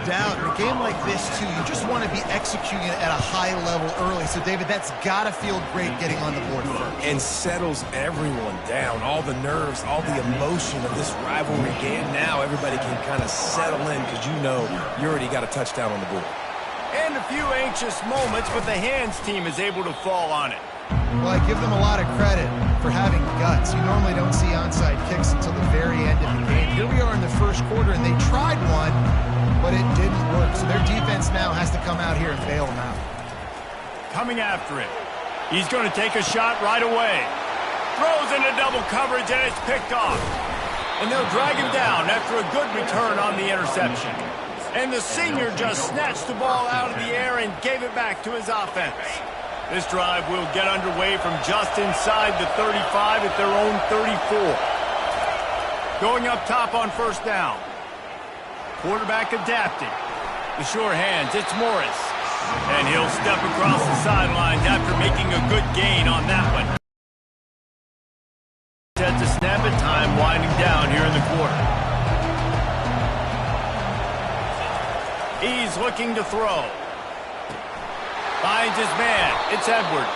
doubt. In a game like this, too, you just want to be executing it at a high level early. So, David, that's got to feel great getting on the board first. And settles everyone down. All the nerves, all the emotion of this rivalry game. Now everybody can kind of settle in because you know you already got a touchdown on the board. And a few anxious moments, but the hands team is able to fall on it. Well, I give them a lot of credit for having guts. You normally don't see onside kicks until the very end of the game. Here we are in the first quarter, and they tried one, but it didn't work. So their defense now has to come out here and bail them out. Coming after it. He's going to take a shot right away. Throws into double coverage, and it's picked off. And they'll drag him down after a good return on the interception. And the senior just snatched the ball out of the air and gave it back to his offense. This drive will get underway from just inside the 35 at their own 34. Going up top on first down. Quarterback adapting. The sure hands, it's Morris. And he'll step across the sidelines after making a good gain on that one. Set to snap it, time winding down here in the quarter. He's looking to throw. Finds his man. It's Edwards.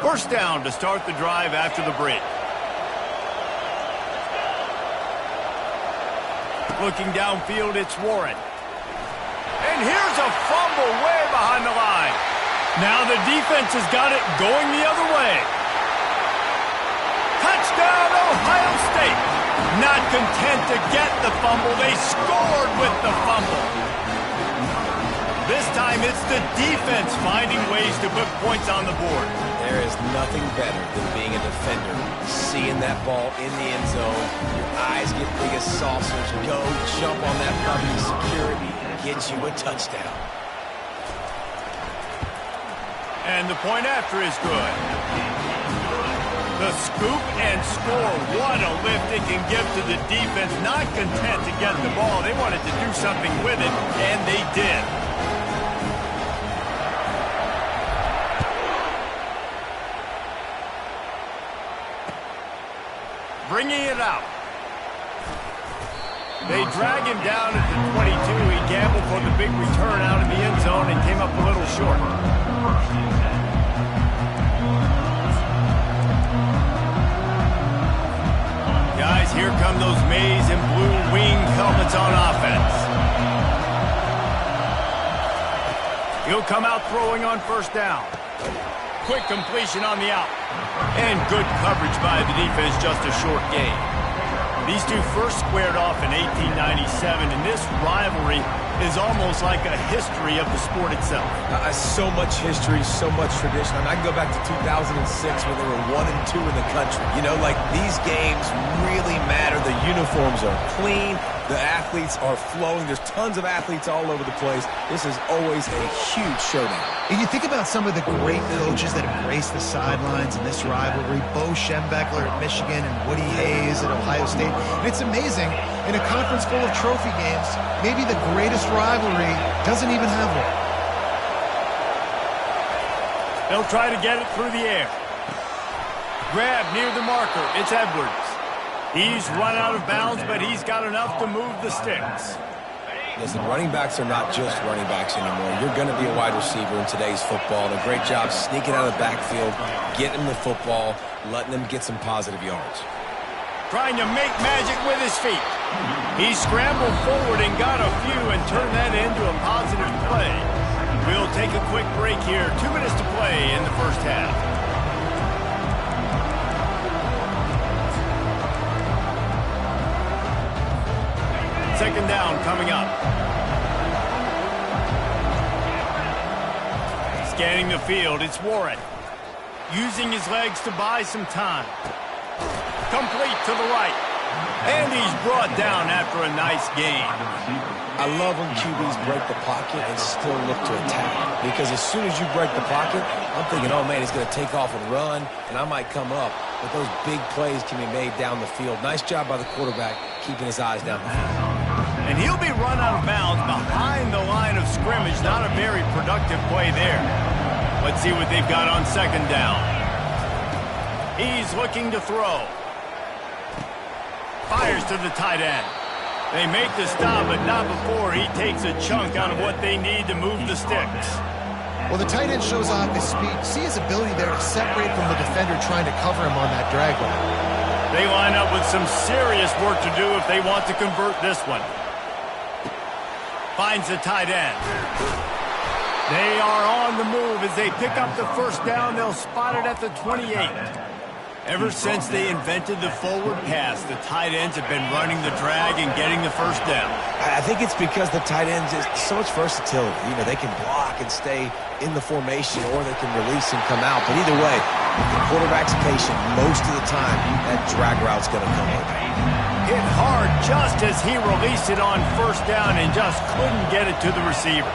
First down to start the drive after the break. Looking downfield, it's Warren. And here's a fumble way behind the line. Now the defense has got it going the other way. Touchdown, Ohio State. Not content to get the fumble, they scored with the fumble. This time it's the defense finding ways to put points on the board. There is nothing better than being a defender, seeing that ball in the end zone, your eyes get big as saucers, go jump on that puppy, security, get you a touchdown. And the point after is good. The scoop and score. What a lift it can give to the defense. Not content to get the ball. They wanted to do something with it, and they did. Bringing it out. They drag him down at the 22. He gambled for the big return out of the end zone and came up a little short. Guys, here come those maize and blue wing helmets on offense. He'll come out throwing on first down. Quick completion on the out. And good coverage by the defense, just a short gain. These two first squared off in 1897, and this rivalry is almost like a history of the sport itself. So much history, so much tradition. I mean, I can go back to 2006 when they were 1 and 2 in the country. You know, like these games really matter. The uniforms are clean. The athletes are flowing. There's tons of athletes all over the place. This is always a huge showdown. And you think about some of the great coaches that embrace the sidelines in this rivalry. Bo Schembechler at Michigan and Woody Hayes at Ohio State. And it's amazing, in a conference full of trophy games, maybe the greatest rivalry doesn't even have one. They'll try to get it through the air. Grab near the marker. It's Edwards. He's run out of bounds, but he's got enough to move the sticks. Listen, running backs are not just running backs anymore. You're going to be a wide receiver in today's football. And a great job sneaking out of the backfield, getting the football, letting them get some positive yards. Trying to make magic with his feet. He scrambled forward and got a few and turned that into a positive play. We'll take a quick break here. 2 minutes to play in the first half. Second down coming up. Scanning the field, it's Warren. Using his legs to buy some time. Complete to the right. And he's brought down after a nice gain. I love when QBs break the pocket and still look to attack. Because as soon as you break the pocket, I'm thinking, oh man, he's going to take off and run, and I might come up. But those big plays can be made down the field. Nice job by the quarterback, keeping his eyes down the field. And he'll be run out of bounds behind the line of scrimmage. Not a very productive play there. Let's see what they've got on second down. He's looking to throw. Fires to the tight end. They make the stop, but not before he takes a chunk out of what they need to move the sticks. Well, the tight end shows off his speed. See his ability there to separate from the defender trying to cover him on that drag route. They line up with some serious work to do if they want to convert this one. Finds the tight end. They are on the move as they pick up the first down. They'll spot it at the 28. Ever since they invented the forward pass, the tight ends have been running the drag and getting the first down. I think it's because the tight ends is so much versatility. You know, they can block and stay in the formation, or they can release and come out. But either way, the quarterback's patient most of the time. That drag route's going to come open. Hit hard just as he released it on first down and just couldn't get it to the receiver.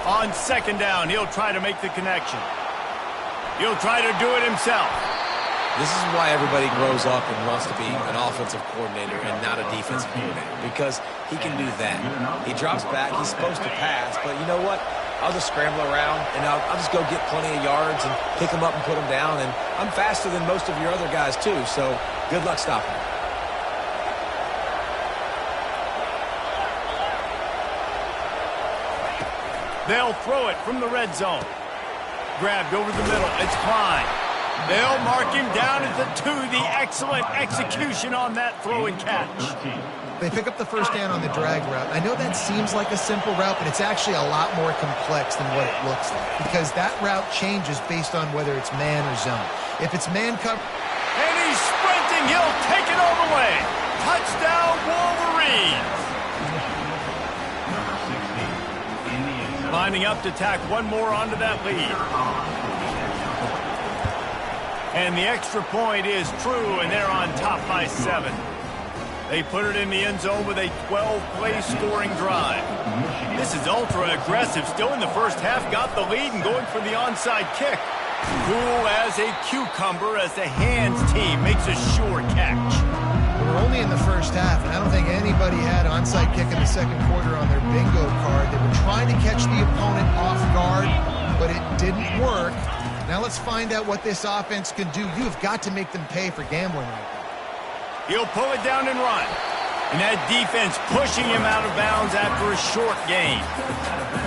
On second down, he'll try to make the connection. He'll try to do it himself. This is why everybody grows up and wants to be an offensive coordinator and not a defensive coordinator, because he can do that. He drops back. He's supposed to pass, but you know what? I'll just scramble around, and I'll just go get plenty of yards and pick them up and put them down, and I'm faster than most of your other guys, too, so good luck stopping me. They'll throw it from the red zone. Grabbed over the middle. It's Klein. They'll mark him down at the 2. The excellent execution on that throw and catch. They pick up the first down on the drag route. I know that seems like a simple route, but it's actually a lot more complex than what it looks like, because that route changes based on whether it's man or zone. If it's man cover... And he's sprinting. He'll take it all the way. Touchdown, Wolverines. Lining up to tack one more onto that lead. And the extra point is true, and they're on top by 7. They put it in the end zone with a 12-play scoring drive. This is ultra-aggressive. Still in the first half, got the lead and going for the onside kick. Cool as a cucumber as the hands team makes a sure catch. We're only in the first half, and I don't think anybody had onside kick in the second quarter on their bingo card. They were trying to catch the opponent off guard, but it didn't work. Now let's find out what this offense can do. You've got to make them pay for gambling right now. He'll pull it down and run. And that defense pushing him out of bounds after a short gain.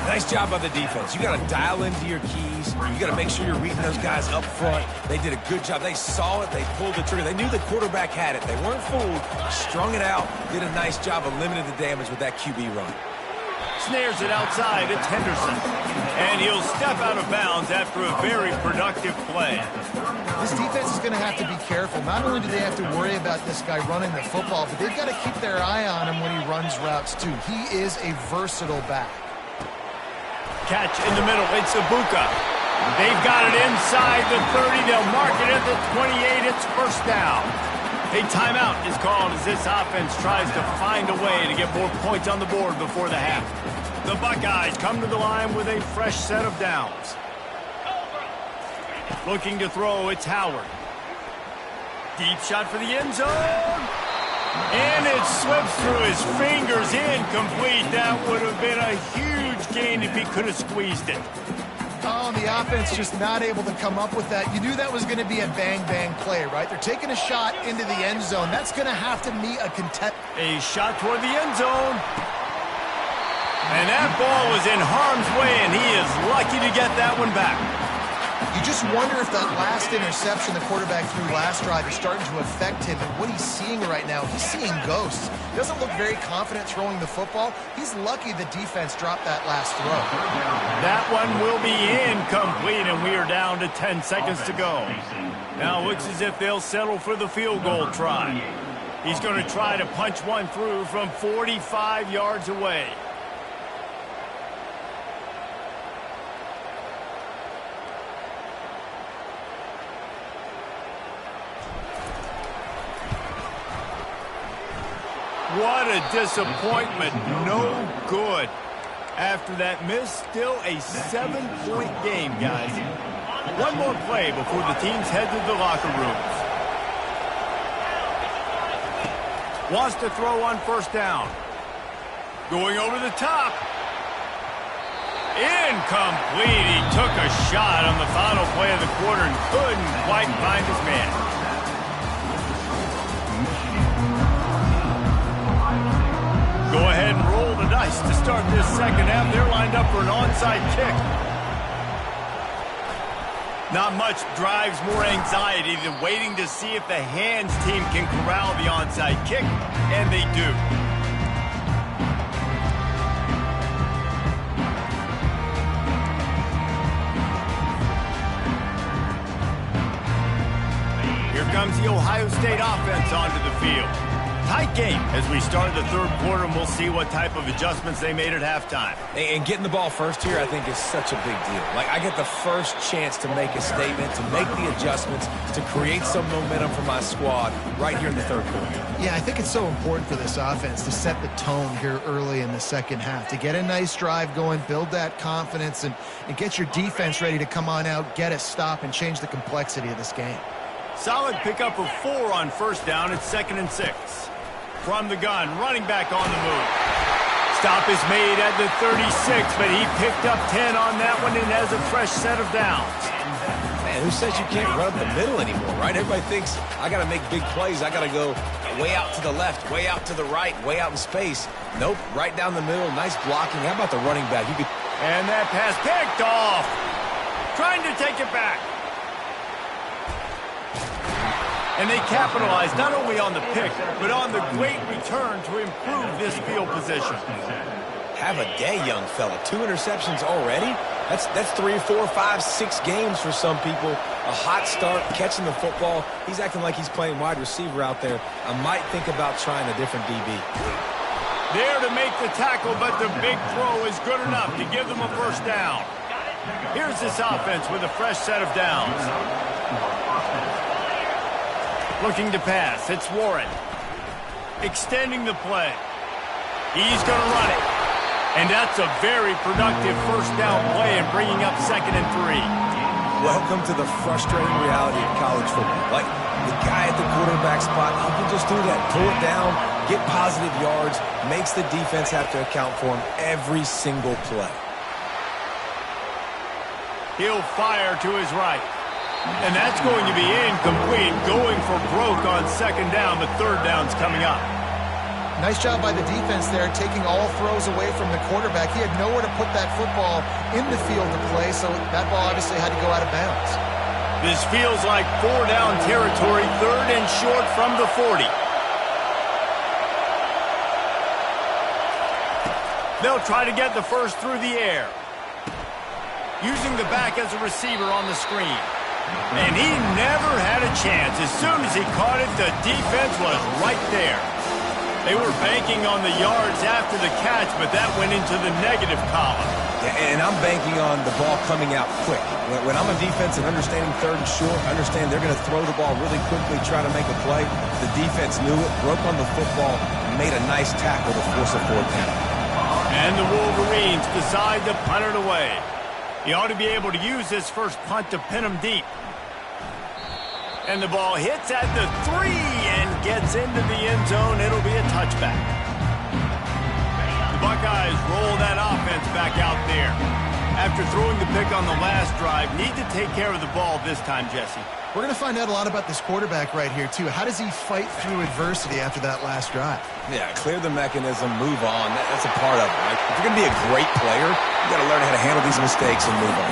Nice job by the defense. You got to dial into your keys. You got to make sure you're reading those guys up front. They did a good job. They saw it. They pulled the trigger. They knew the quarterback had it. They weren't fooled. Strung it out. Did a nice job of limiting the damage with that QB run. Snares it outside. It's Henderson. And he'll step out of bounds after a very productive play. This defense is going to have to be careful. Not only do they have to worry about this guy running the football, but they've got to keep their eye on him when he runs routes, too. He is a versatile back. Catch in the middle. It's Ibuka. They've got it inside the 30. They'll mark it at the 28. It's first down. A timeout is called as this offense tries to find a way to get more points on the board before the half. The Buckeyes come to the line with a fresh set of downs. Looking to throw, it's Howard. Deep shot for the end zone. And it slips through his fingers, incomplete. That would have been a huge gain if he could have squeezed it. Oh, and the offense just not able to come up with that. You knew that was going to be a bang-bang play, right? They're taking a shot into the end zone. That's going to have to meet a contest. A shot toward the end zone. And that ball was in harm's way, and he is lucky to get that one back. You just wonder if that last interception the quarterback threw last drive is starting to affect him and what he's seeing right now. He's seeing ghosts. He doesn't look very confident throwing the football. He's lucky the defense dropped that last throw. That one will be incomplete, and we are down to 10 seconds to go. Now it looks as if they'll settle for the field goal try. He's going to try to punch one through from 45 yards away. What a disappointment. No good. After that miss, still a 7-point game, guys. One more play before the teams head to the locker rooms. Wants to throw on first down. Going over the top. Incomplete. He took a shot on the final play of the quarter and couldn't quite find his man. Go ahead and roll the dice to start this second half. They're lined up for an onside kick. Not much drives more anxiety than waiting to see if the hands team can corral the onside kick, and they do. Here comes the Ohio State offense onto the field. Tight game as we start the third quarter, and we'll see what type of adjustments they made at halftime. And getting the ball first here, I think, is such a big deal. Like, I get the first chance to make a statement, to make the adjustments, to create some momentum for my squad right here in the third quarter. Yeah, I think it's so important for this offense to set the tone here early in the second half, to get a nice drive going, build that confidence, and get your defense ready to come on out, get a stop, and change the complexity of this game. Solid pickup of 4 on first down. It's 2nd and 6. From the gun, running back on the move. Stop is made at the 36, but he picked up 10 on that one and has a fresh set of downs. Man, who says you can't run the middle anymore, right? Everybody thinks I got to make big plays. I got to go way out to the left, way out to the right, way out in space. Nope, right down the middle. Nice blocking. How about the running back? And that pass picked off. Trying to take it back. And they capitalized not only on the pick, but on the great return to improve this field position. Have a day, young fella. 2 interceptions already? That's 3, 4, 5, 6 games for some people. A hot start, catching the football. He's acting like he's playing wide receiver out there. I might think about trying a different DB. There to make the tackle, but the big throw is good enough to give them a first down. Here's this offense with a fresh set of downs. Looking to pass. It's Warren. Extending the play. He's going to run it. And that's a very productive first down play and bringing up 2nd and 3. Welcome to the frustrating reality of college football. Like, the guy at the quarterback spot, he can just do that. Pull it down, get positive yards, makes the defense have to account for him every single play. He'll fire to his right. And that's going to be incomplete, going for broke on 2nd down, but 3rd down's coming up. Nice job by the defense there, taking all throws away from the quarterback. He had nowhere to put that football in the field to play, so that ball obviously had to go out of bounds. This feels like 4-down territory, 3rd and short from the 40. They'll try to get the first through the air. Using the back as a receiver on the screen. And he never had a chance. As soon as he caught it, the defense was right there. They were banking on the yards after the catch, but that went into the negative column. Yeah, and I'm banking on the ball coming out quick. When I'm a defense and understanding 3rd and short, understand they're going to throw the ball really quickly, try to make a play. The defense knew it, broke on the football, and made a nice tackle to force a 4th down. And the Wolverines decide to punt it away. He ought to be able to use this first punt to pin him deep. And the ball hits at the 3 and gets into the end zone. It'll be a touchback. The Buckeyes roll that offense back out there. After throwing the pick on the last drive, need to take care of the ball this time, Jesse. We're going to find out a lot about this quarterback right here, too. How does he fight through adversity after that last drive? Yeah, clear the mechanism, move on. That's a part of it, right? If you're going to be a great player, you got to learn how to handle these mistakes and move on.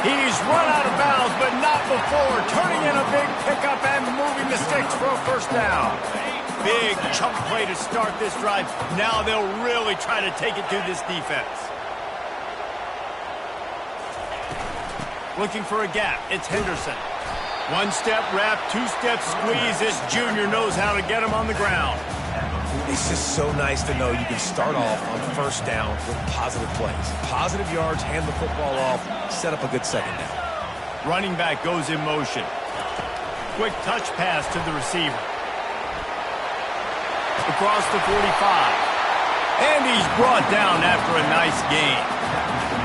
He's run out of bounds, but not before. Turning in a big pickup and moving the sticks for a first down. Big chunk play to start this drive. Now they'll really try to take it to this defense. Looking for a gap. It's Henderson. 1-step wrap, 2-step squeeze. This junior knows how to get him on the ground. It's just so nice to know you can start off on first down with positive plays. Positive yards, hand the football off, set up a good 2nd down. Running back goes in motion. Quick touch pass to the receiver. Across the 45. And he's brought down after a nice gain.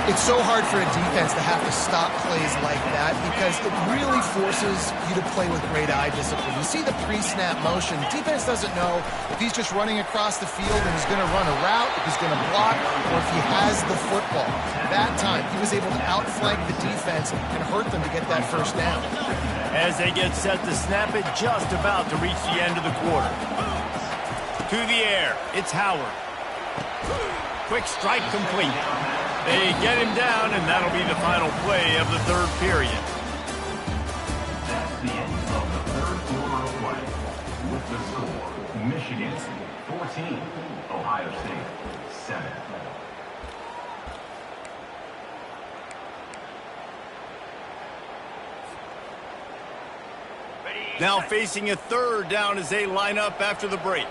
It's so hard for a defense to have to stop plays like that because it really forces you to play with great eye discipline. You see the pre-snap motion. Defense doesn't know if he's just running across the field and he's going to run a route, if he's going to block, or if he has the football. That time, he was able to outflank the defense and hurt them to get that first down. As they get set to snap it, just about to reach the end of the quarter. To the air, it's Howard. Quick strike complete. They get him down, and that'll be the final play of the third period. That's the end of the third quarter of play. With the score, Michigan 14, Ohio State 7. Now facing a third down as they line up after the break.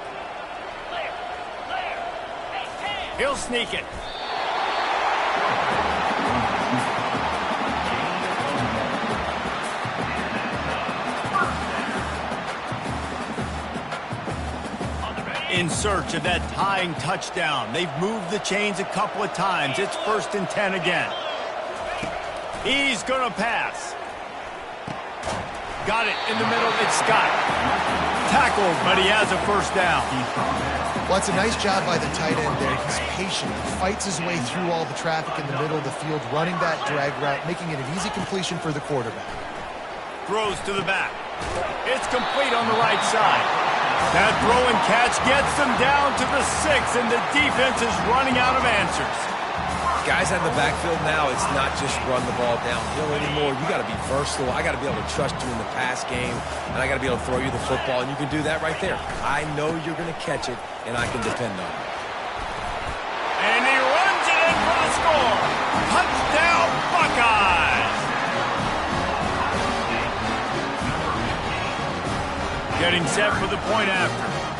He'll sneak it. In search of that tying touchdown. They've moved the chains a couple of times. It's 1st and 10 again. He's going to pass. Got it in the middle. It's Scott. Tackled, but he has a first down. Well, it's a nice job by the tight end there. He's patient. He fights his way through all the traffic in the middle of the field, running that drag route, making it an easy completion for the quarterback. Throws to the back. It's complete on the right side. That throw and catch gets them down to the 6, and the defense is running out of answers. Guys out of the backfield now, it's not just run the ball downhill anymore. You got to be versatile. I got to be able to trust you in the pass game, and I got to be able to throw you the football, and you can do that right there. I know you're going to catch it, and I can depend on it. And he runs it in for the score. Touchdown, Buckeyes! Getting set for the point after.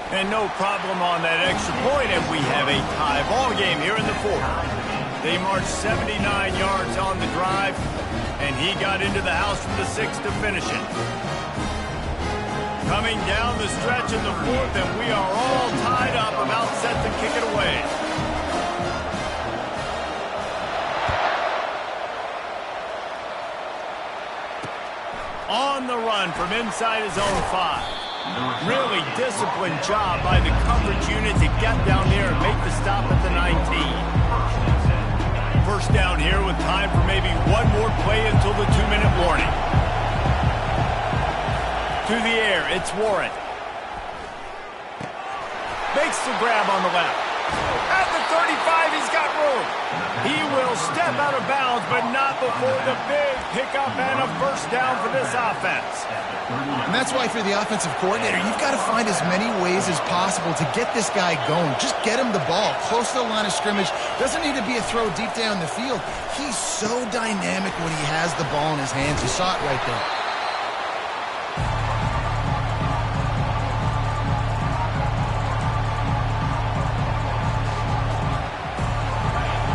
And no problem on that extra point, and we have a tie ball game here in the fourth. They marched 79 yards on the drive, and he got into the house from the 6 to finish it. Coming down the stretch in the fourth, and we are all tied up, about set to kick it away. On the run from inside his own 5. Really disciplined job by the coverage unit to get down there and make the stop at the 19. First down here with time for maybe one more play until the 2-minute warning. To the air, it's Warren. Makes the grab on the left. At the 35, he's got room. He will step out of bounds, but not before the big pickup and a first down for this offense. And that's why for the offensive coordinator, you've got to find as many ways as possible to get this guy going. Just get him the ball close to the line of scrimmage. Doesn't need to be a throw deep down the field. He's so dynamic when he has the ball in his hands. You saw it right there.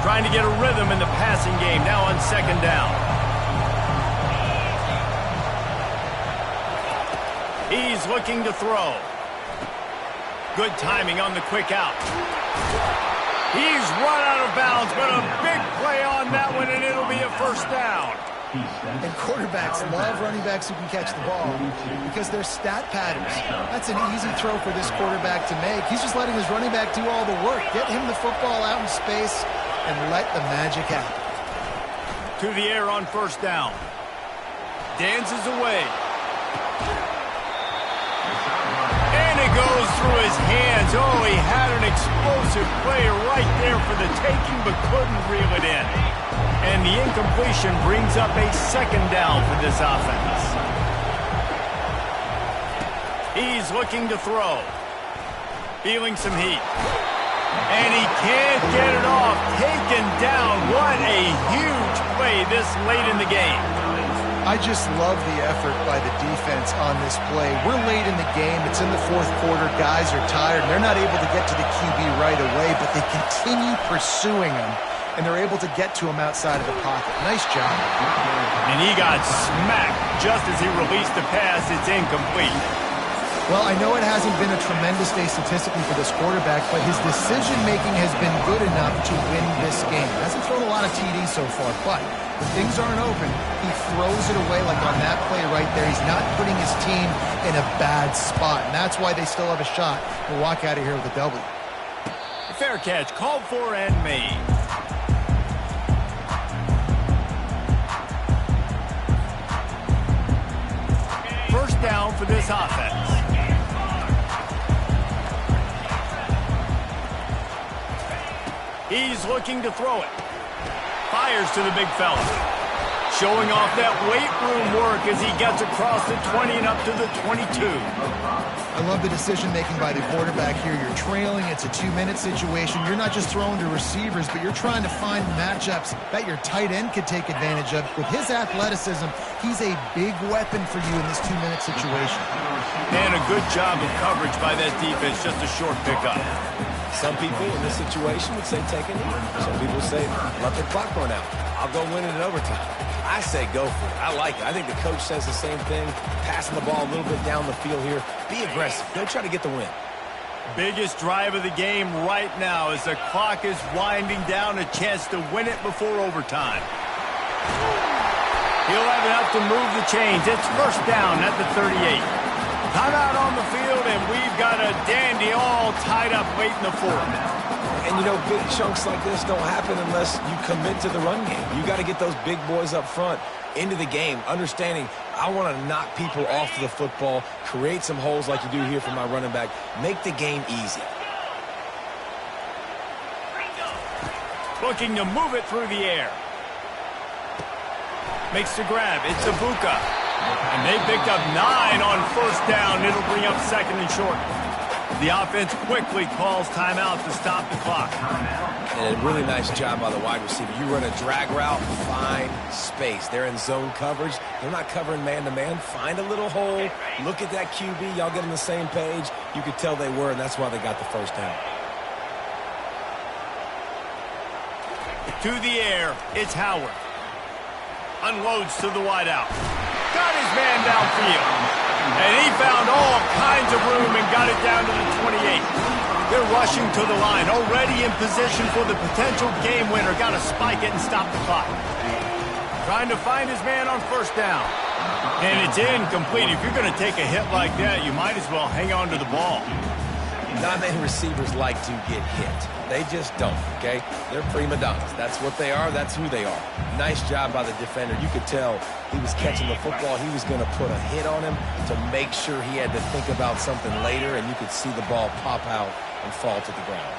Trying to get a rhythm in the passing game now on 2nd down. He's looking to throw. Good timing on the quick out. He's run out of bounds, but a big play on that one, and it'll be a first down. And quarterbacks love running backs who can catch the ball because they're stat patterns. That's an easy throw for this quarterback to make. He's just letting his running back do all the work. Get him the football out in space and let the magic happen. To the air on first down. Dances away. And it goes through his hands. Oh, he had an explosive play right there for the taking, but couldn't reel it in. And the incompletion brings up a 2nd down for this offense. He's looking to throw. Feeling some heat. And he can't get it off. Taken down. What a huge play this late in the game. I just love the effort by the defense on this play. We're late in the game. It's in the 4th quarter. Guys are tired. They're not able to get to the QB right away, but they continue pursuing him, and they're able to get to him outside of the pocket. Nice job. And he got smacked just as he released the pass. It's incomplete. Well, I know it hasn't been a tremendous day statistically for this quarterback, but his decision-making has been good enough to win this game. Hasn't thrown a lot of TDs so far, but when things aren't open, he throws it away like on that play right there. He's not putting his team in a bad spot, and that's why they still have a shot to walk out of here with a W. Fair catch, called for and made. First down for this offense. He's looking to throw it. Fires to the big fella. Showing off that weight room work as he gets across the 20 and up to the 22. I love the decision-making by the quarterback here. You're trailing. It's a 2-minute situation. You're not just throwing to receivers, but you're trying to find matchups that your tight end could take advantage of. With his athleticism, he's a big weapon for you in this 2-minute situation. And a good job of coverage by that defense. Just a short pickup. Some people in this situation would say take a knee. Some people say let the clock run out. I'll go win it in overtime. I say go for it. I like it. I think the coach says the same thing. Passing the ball a little bit down the field here. Be aggressive. Go try to get the win. Biggest drive of the game right now as the clock is winding down. A chance to win it before overtime. He'll have enough to move the chains. It's first down at the 38. Timeout on the field, and we've got a dandy all tied up late in the fourth. And, you know, big chunks like this don't happen unless you commit to the run game. You got to get those big boys up front into the game, understanding I want to knock people off the football, create some holes like you do here for my running back, make the game easy. Looking to move it through the air. Makes the grab. It's Ibuka. And they picked up 9 on first down. It'll bring up second and short. The offense quickly calls timeout to stop the clock. And a really nice job by the wide receiver. You run a drag route, find space. They're in zone coverage. They're not covering man-to-man. Find a little hole. Look at that QB. Y'all get on the same page. You could tell they were, and that's why they got the first down. To the air, it's Howard. Unloads to the wideout. Got his man downfield. And he found all kinds of room and got it down to the 28. They're rushing to the line, already in position for the potential game winner. Got to spike it and stop the clock. Trying to find his man on first down. And it's incomplete. If you're going to take a hit like that, you might as well hang on to the ball. Not many receivers like to get hit. They just don't, okay? They're prima donnas. That's what they are. That's who they are. Nice job by the defender. You could tell he was catching the football. He was going to put a hit on him to make sure he had to think about something later, and you could see the ball pop out and fall to the ground.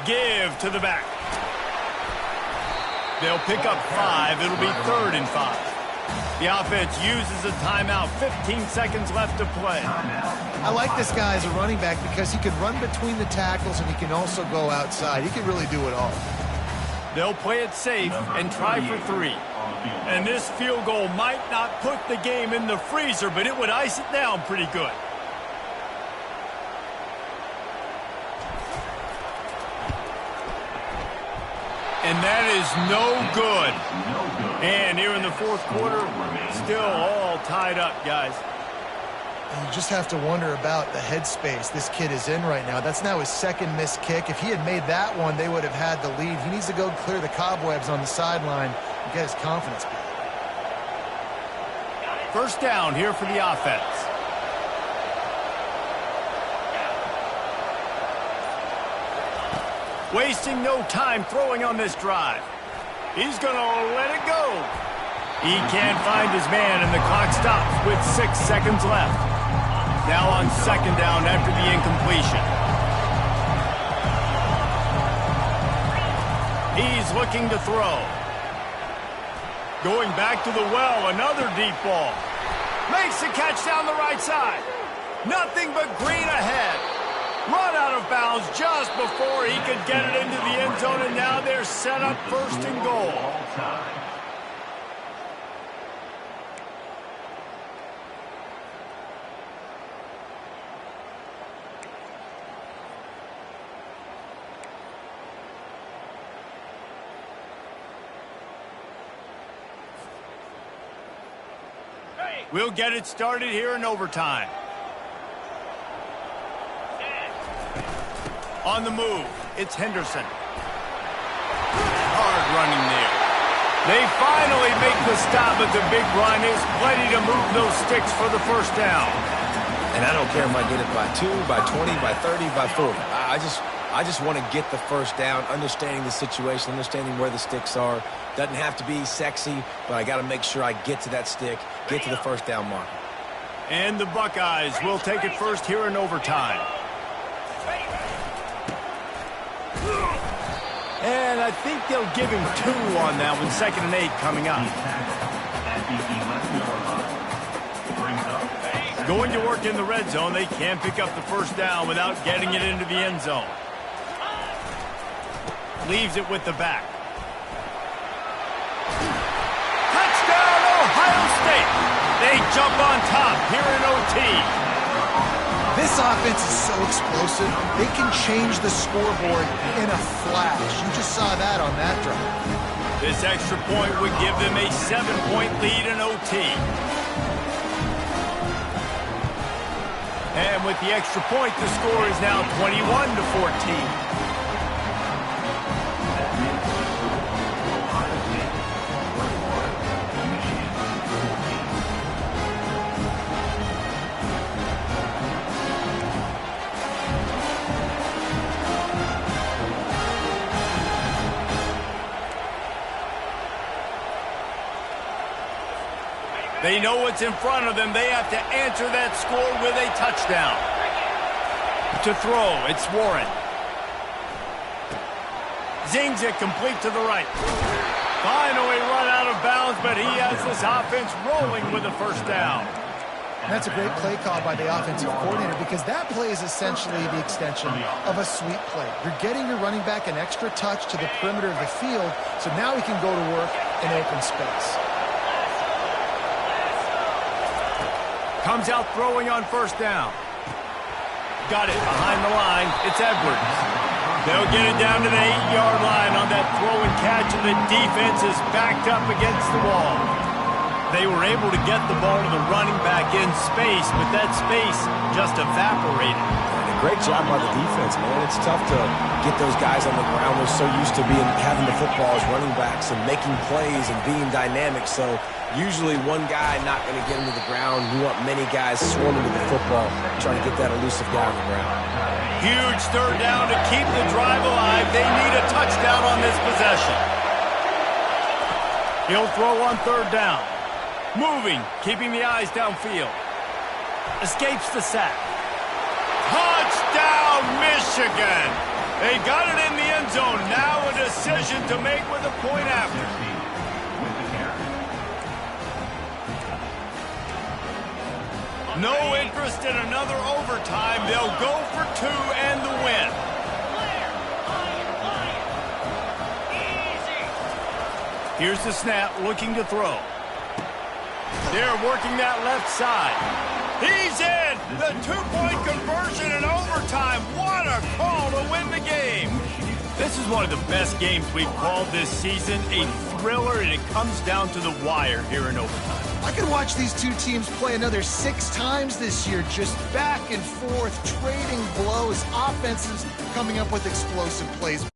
Give to the back. They'll pick up 5. It'll be 3rd and 5. The offense uses a timeout. 15 seconds left to play. I like this guy as a running back because he can run between the tackles and he can also go outside. He can really do it all. They'll play it safe and try for 3. And this field goal might not put the game in the freezer, but it would ice it down pretty good. And that is no good. And here in the fourth quarter, still all tied up, guys. You just have to wonder about the headspace this kid is in right now. That's now his second missed kick. If he had made that one, they would have had the lead. He needs to go clear the cobwebs on the sideline and get his confidence back. First down here for the offense. Wasting no time throwing on this drive. He's going to let it go. He can't find his man, and the clock stops with 6 seconds left. Now on second down after the incompletion. He's looking to throw. Going back to the well, another deep ball. Makes the catch down the right side. Nothing but green ahead. Run out of bounds just before he could get it into the end zone, and now they're set up first and goal. We'll get it started here in overtime. On the move, it's Henderson. Hard running there. They finally make the stop, but the big run is plenty to move those sticks for the first down. And I don't care if I get it by 2, by 20, by 30, by 40. I just want to get the first down, understanding the situation, understanding where the sticks are. Doesn't have to be sexy, but I got to make sure I get to that stick, get to the first down marker. And the Buckeyes will take it first here in overtime. And I think they'll give him 2 on that with 2nd and 8 coming up. Going to work in the red zone, they can't pick up the first down without getting it into the end zone. Leaves it with the back. Touchdown, Ohio State! They jump on top here in OT. This offense is so explosive, they can change the scoreboard in a flash. You just saw that on that drive. This extra point would give them a 7-point lead in OT. And with the extra point, the score is now 21-14. They know what's in front of them. They have to answer that score with a touchdown. To throw, it's Warren. Zings it complete to the right. Finally run out of bounds, but he has this offense rolling with a first down. And that's a great play call by the offensive coordinator because that play is essentially the extension of a sweep play. You're getting your running back an extra touch to the perimeter of the field, so now he can go to work in open space. Comes out throwing on first down. Got it behind the line. It's Edwards. They'll get it down to the 8-yard line on that throw and catch, and the defense is backed up against the wall. They were able to get the ball to the running back in space, but that space just evaporated. And a great job by the defense, man. It's tough to get those guys on the ground. They're so used to having the football as running backs and making plays and being dynamic. So usually one guy not going to get into the ground. You want many guys swarming to the football, trying to get that elusive guy on the ground. Huge third down to keep the drive alive. They need a touchdown on this possession. He'll throw on third down. Moving, keeping the eyes downfield. Escapes the sack. Touchdown, Michigan! They got it in the end zone. Now a decision to make with a point after. No interest in another overtime. They'll go for 2 and the win. Here's the snap, looking to throw. They're working that left side. He's in! The 2-point conversion in overtime. What a call to win the game. This is one of the best games we've called this season. A thriller, and it comes down to the wire here in overtime. I could watch these two teams play another 6 times this year, just back and forth, trading blows, offenses coming up with explosive plays.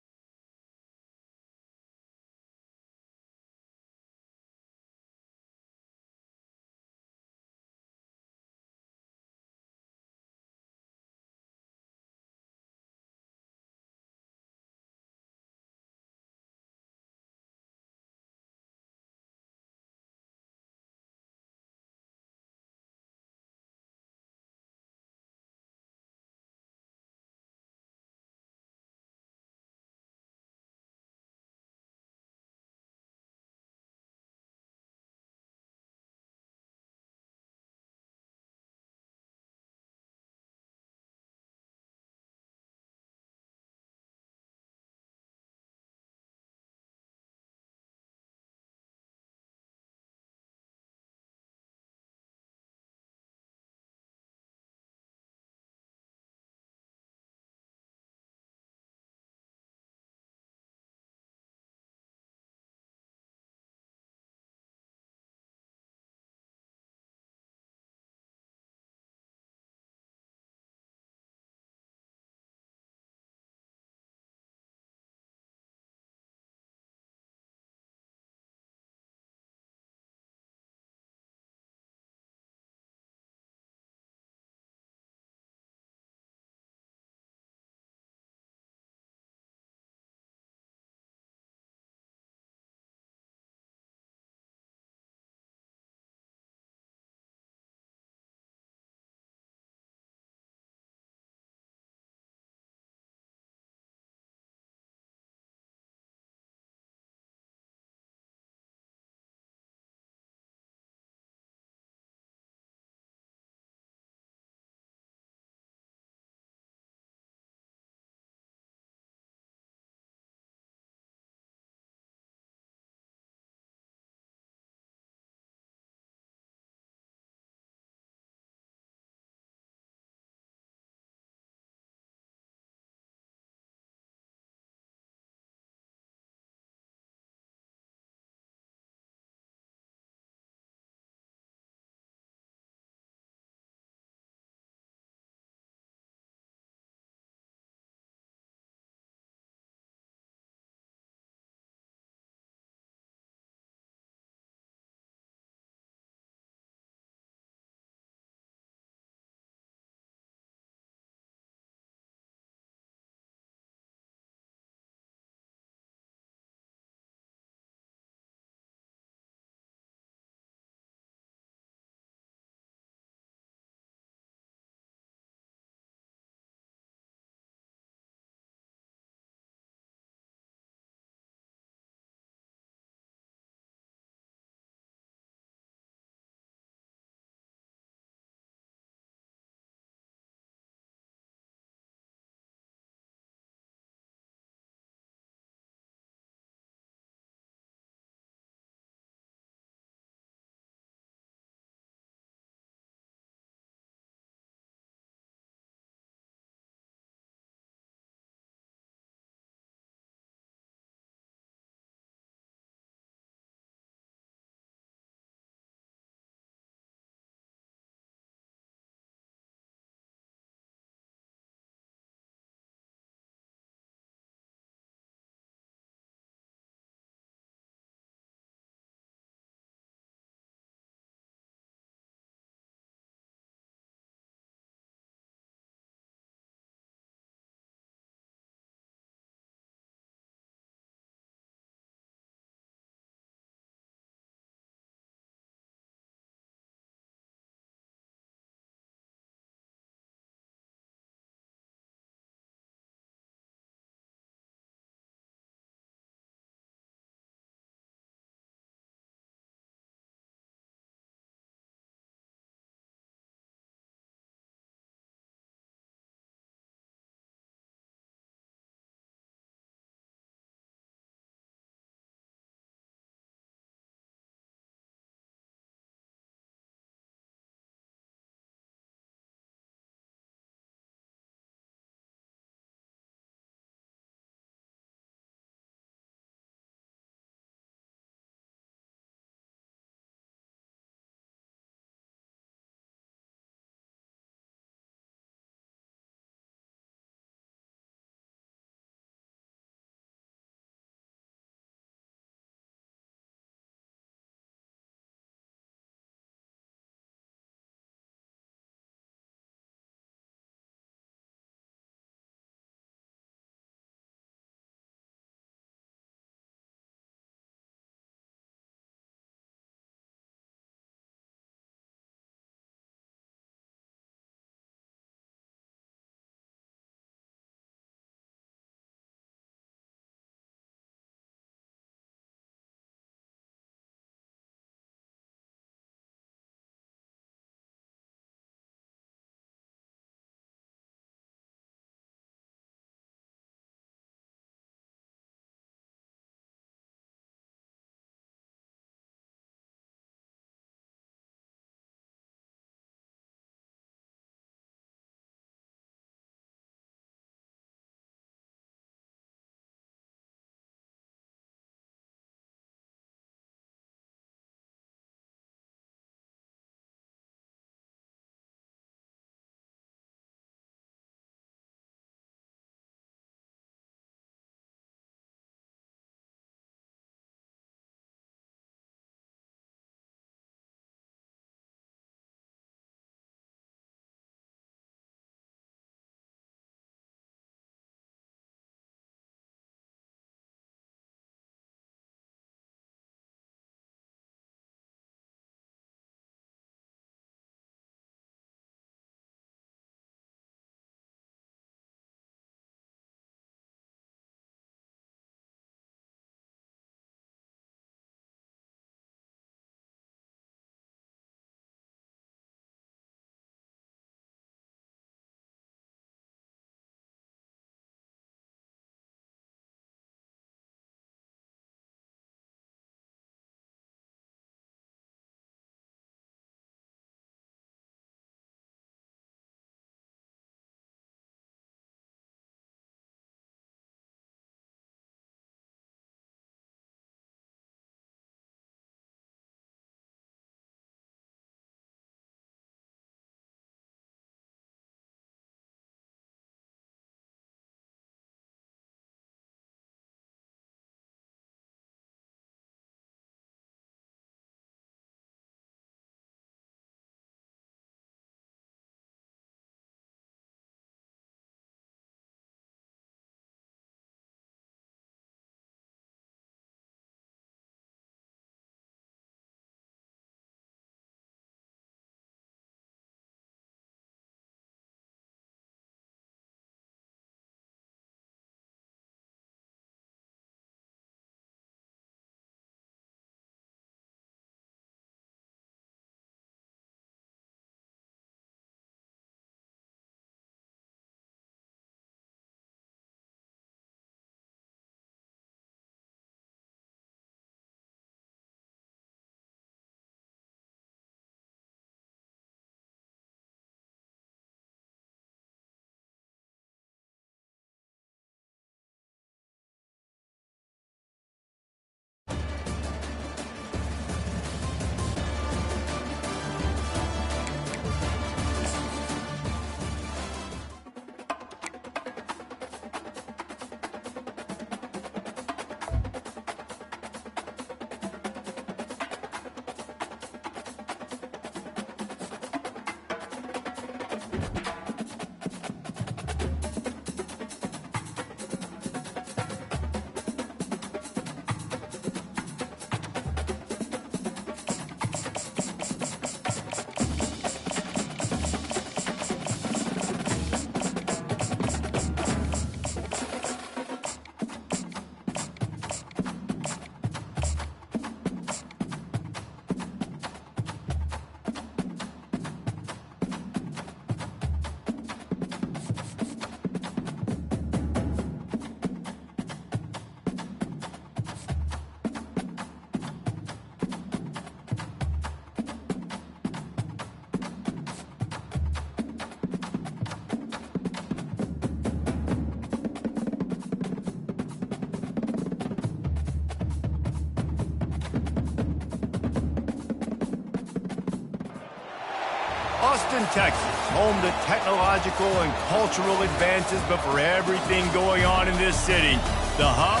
Austin, Texas, home to technological and cultural advances, but for everything going on in this city, the hub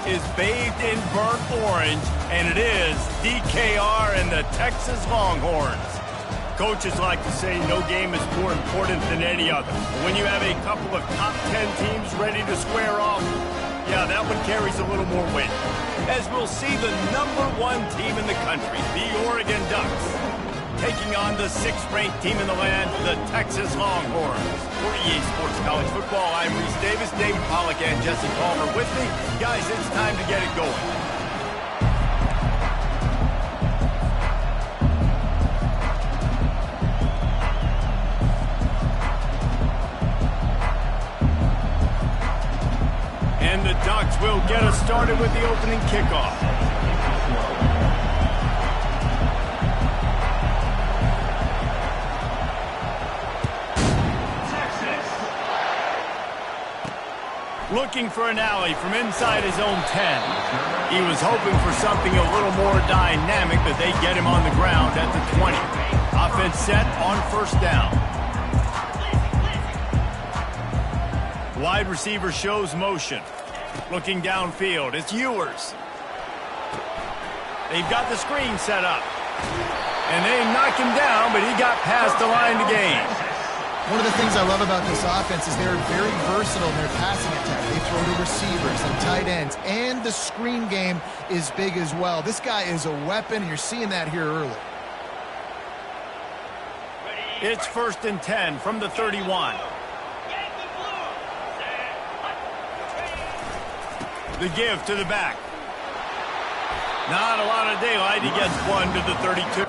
is bathed in burnt orange, and it is DKR and the Texas Longhorns. Coaches like to say no game is more important than any other. When you have a couple of top 10 teams ready to square off, yeah, that one carries a little more weight. As we'll see the #1 team in the country, the Oregon Ducks, taking on the 6th-ranked team in the land, the Texas Longhorns. For EA Sports College Football, I'm Reese Davis, David Pollack, and Jesse Palmer with me. Guys, it's time to get it going. And the Ducks will get us started with the opening kickoff. Looking for an alley from inside his own 10. He was hoping for something a little more dynamic, but they get him on the ground at the 20. Offense set on 1st down. Wide receiver shows motion. Looking downfield, it's Ewers. They've got the screen set up. And they knock him down, but he got past the line to gain. One of the things I love about this offense is they're very versatile in their passing attack. They throw to receivers and tight ends, and the screen game is big as well. This guy is a weapon, and you're seeing that here early. It's 1st and 10 from the 31. The give to the back. Not a lot of daylight. He gets one to the 32.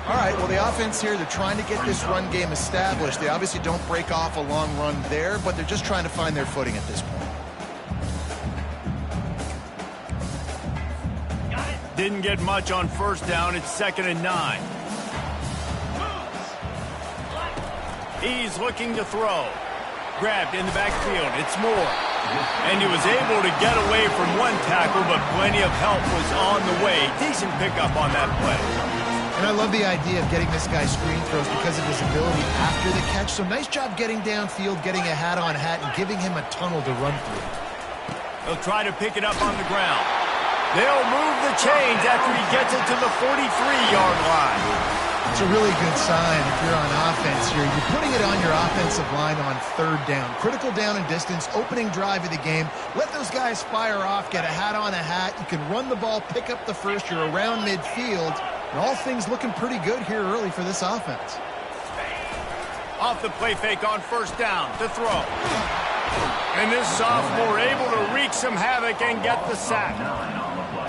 All right, well, the offense here, they're trying to get this run game established. They obviously don't break off a long run there, but they're just trying to find their footing at this point. Didn't get much on 1st down. It's 2nd and 9. He's looking to throw. Grabbed in the backfield. It's Moore. And he was able to get away from one tackle, but plenty of help was on the way. Decent pickup on that play. And I love the idea of getting this guy screen throws because of his ability after the catch. So nice job getting downfield, getting a hat-on-hat, and giving him a tunnel to run through. They'll try to pick it up on the ground. They'll move the chains after he gets it to the 43-yard line. It's a really good sign if you're on offense here. You're putting it on your offensive line on 3rd down. Critical down and distance, opening drive of the game. Let those guys fire off, get a hat-on-a-hat. You can run the ball, pick up the first. You're around midfield. And all things looking pretty good here early for this offense. Off the play fake on 1st down to throw. And this sophomore able to wreak some havoc and get the sack.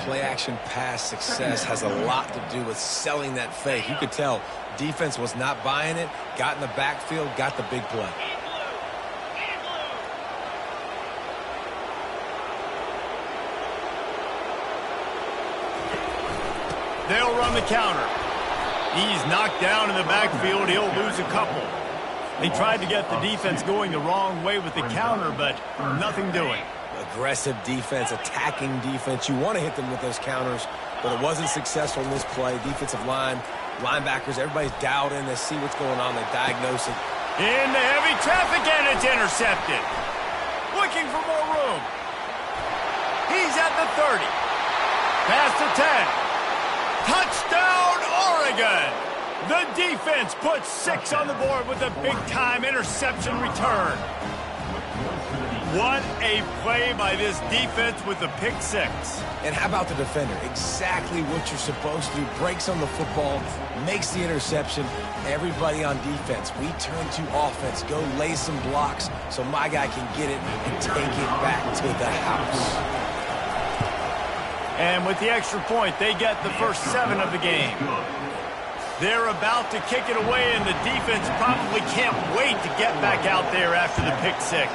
Play-action pass success has a lot to do with selling that fake. You could tell defense was not buying it, got in the backfield, got the big play. They'll run the counter. He's knocked down in the backfield. He'll lose a couple. They tried to get the defense going the wrong way with the counter, but nothing doing. Aggressive defense, attacking defense. You want to hit them with those counters, but it wasn't successful in this play. Defensive line, linebackers, everybody's dialed in. They see what's going on. They diagnose it. Into heavy traffic, and it's intercepted. Looking for more room. He's at the 30. Past the 10. Touchdown, Oregon! The defense puts 6 on the board with a big-time interception return. What a play by this defense with the pick six. And how about the defender? Exactly what you're supposed to do. Breaks on the football, makes the interception. Everybody on defense, we turn to offense. Go lay some blocks so my guy can get it and take it back to the house. And with the extra point, they get the first 7 of the game. They're about to kick it away, and the defense probably can't wait to get back out there after the pick six.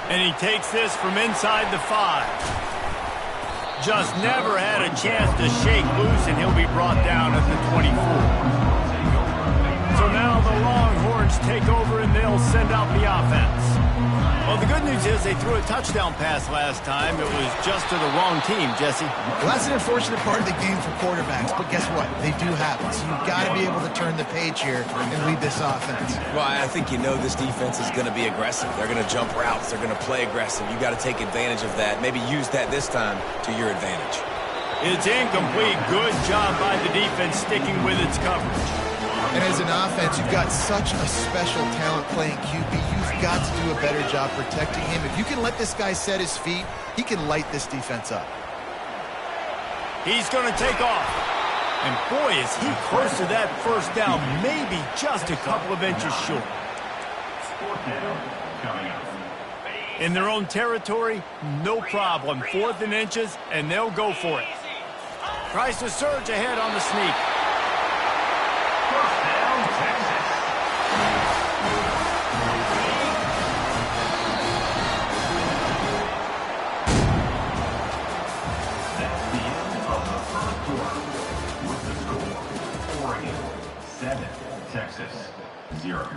And he takes this from inside the 5. Just never had a chance to shake loose, and he'll be brought down at the 24. So now the Longhorns take over, and they'll send out the offense. Well, the good news is they threw a touchdown pass last time. It was just to the wrong team, Jesse. Well, that's an unfortunate part of the game for quarterbacks, but guess what? They do happen. So you've got to be able to turn the page here and lead this offense. Well, I think you know this defense is going to be aggressive. They're going to jump routes. They're going to play aggressive. You got to take advantage of that. Maybe use that this time to your advantage. It's incomplete. Good job by the defense sticking with its coverage. And as an offense, you've got such a special talent playing QB. You've got to do a better job protecting him. If you can let this guy set his feet, he can light this defense up. He's going to take off. And boy, is he close to that first down, maybe just a couple of inches short. In their own territory, no problem. 4th and inches, and they'll go for it. Tries to surge ahead on the sneak. Texas, 0.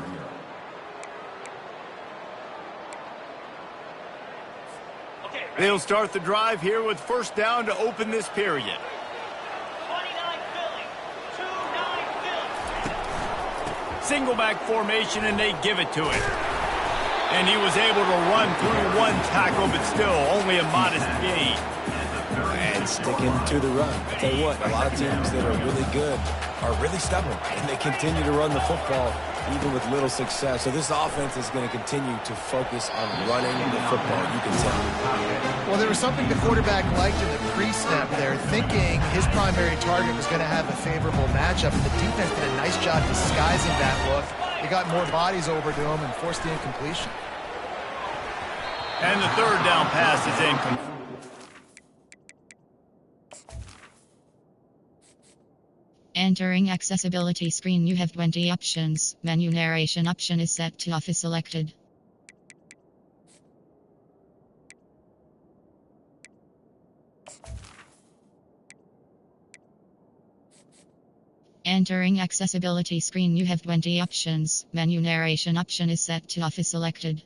They'll start the drive here with first down to open this period. 29 Philly, 2-9 Philly. Single back formation, and they give it to him. And he was able to run through 1 tackle, but still only a modest gain. And sticking to the run. I tell you what, a lot of teams that are really good are really stubborn, and they continue to run the football even with little success. So this offense is going to continue to focus on running the football, you can tell. Well, there was something the quarterback liked in the pre-snap there, thinking his primary target was going to have a favorable matchup, and the defense did a nice job disguising that look. They got more bodies over to him and forced the incompletion. And the 3rd down pass is incomplete. Entering accessibility screen, you have 20 options. Menu narration option is set to off is selected. Entering accessibility screen, you have 20 options. Menu narration option is set to off is selected.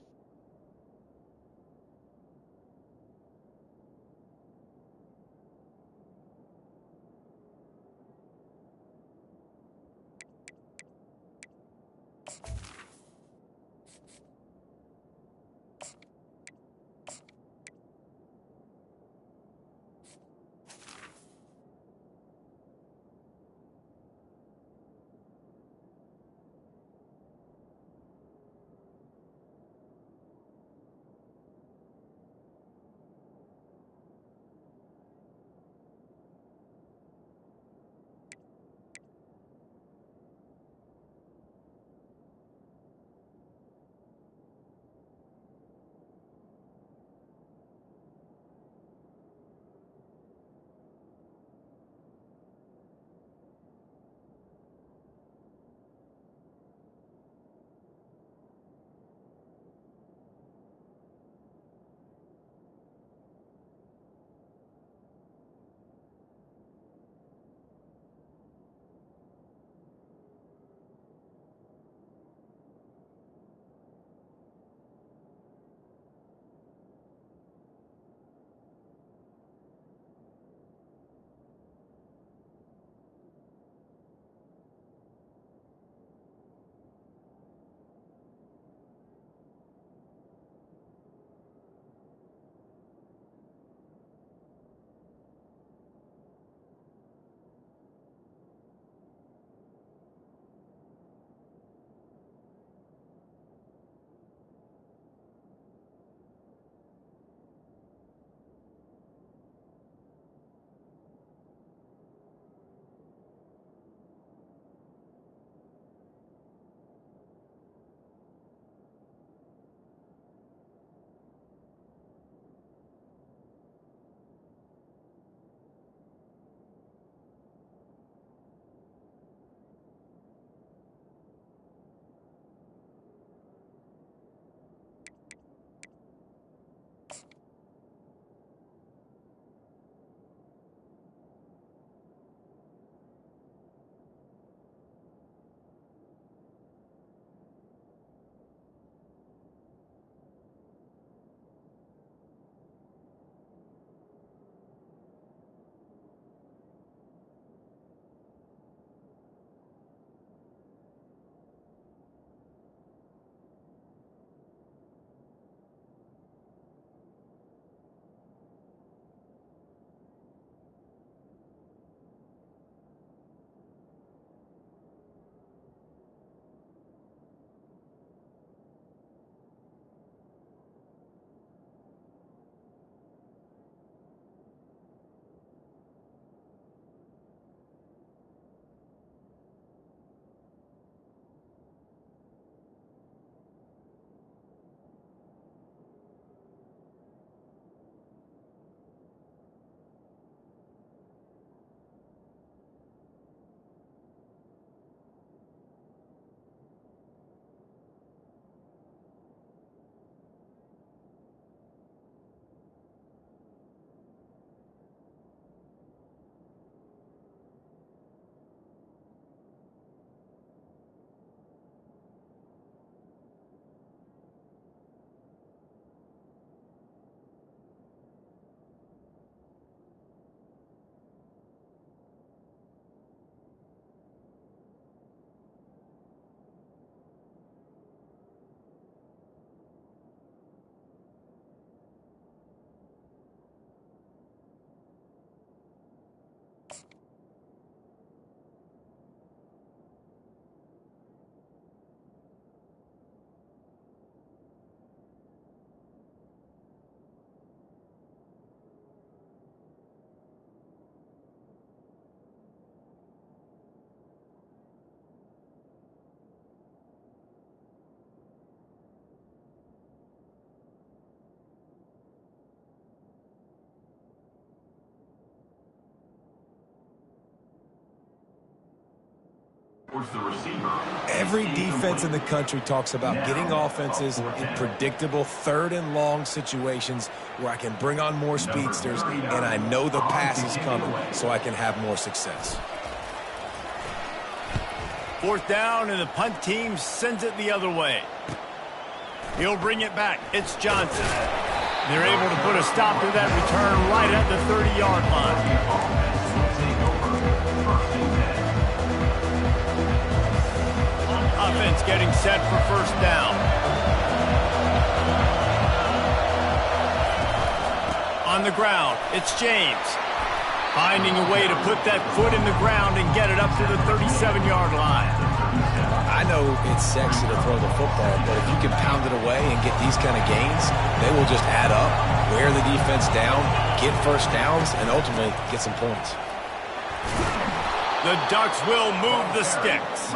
Towards the receiver. Every defense in the country talks about getting offenses in predictable third and long situations where I can bring on more speedsters and I know the pass is coming so I can have more success. 4th down, and the punt team sends it the other way. He'll bring it back. It's Johnson. They're able to put a stop to that return right at the 30-yard line. Offense getting set for 1st down. On the ground, it's James. Finding a way to put that foot in the ground and get it up to the 37-yard line. I know it's sexy to throw the football, but if you can pound it away and get these kind of gains, they will just add up, wear the defense down, get 1st downs, and ultimately get some points. The Ducks will move the sticks.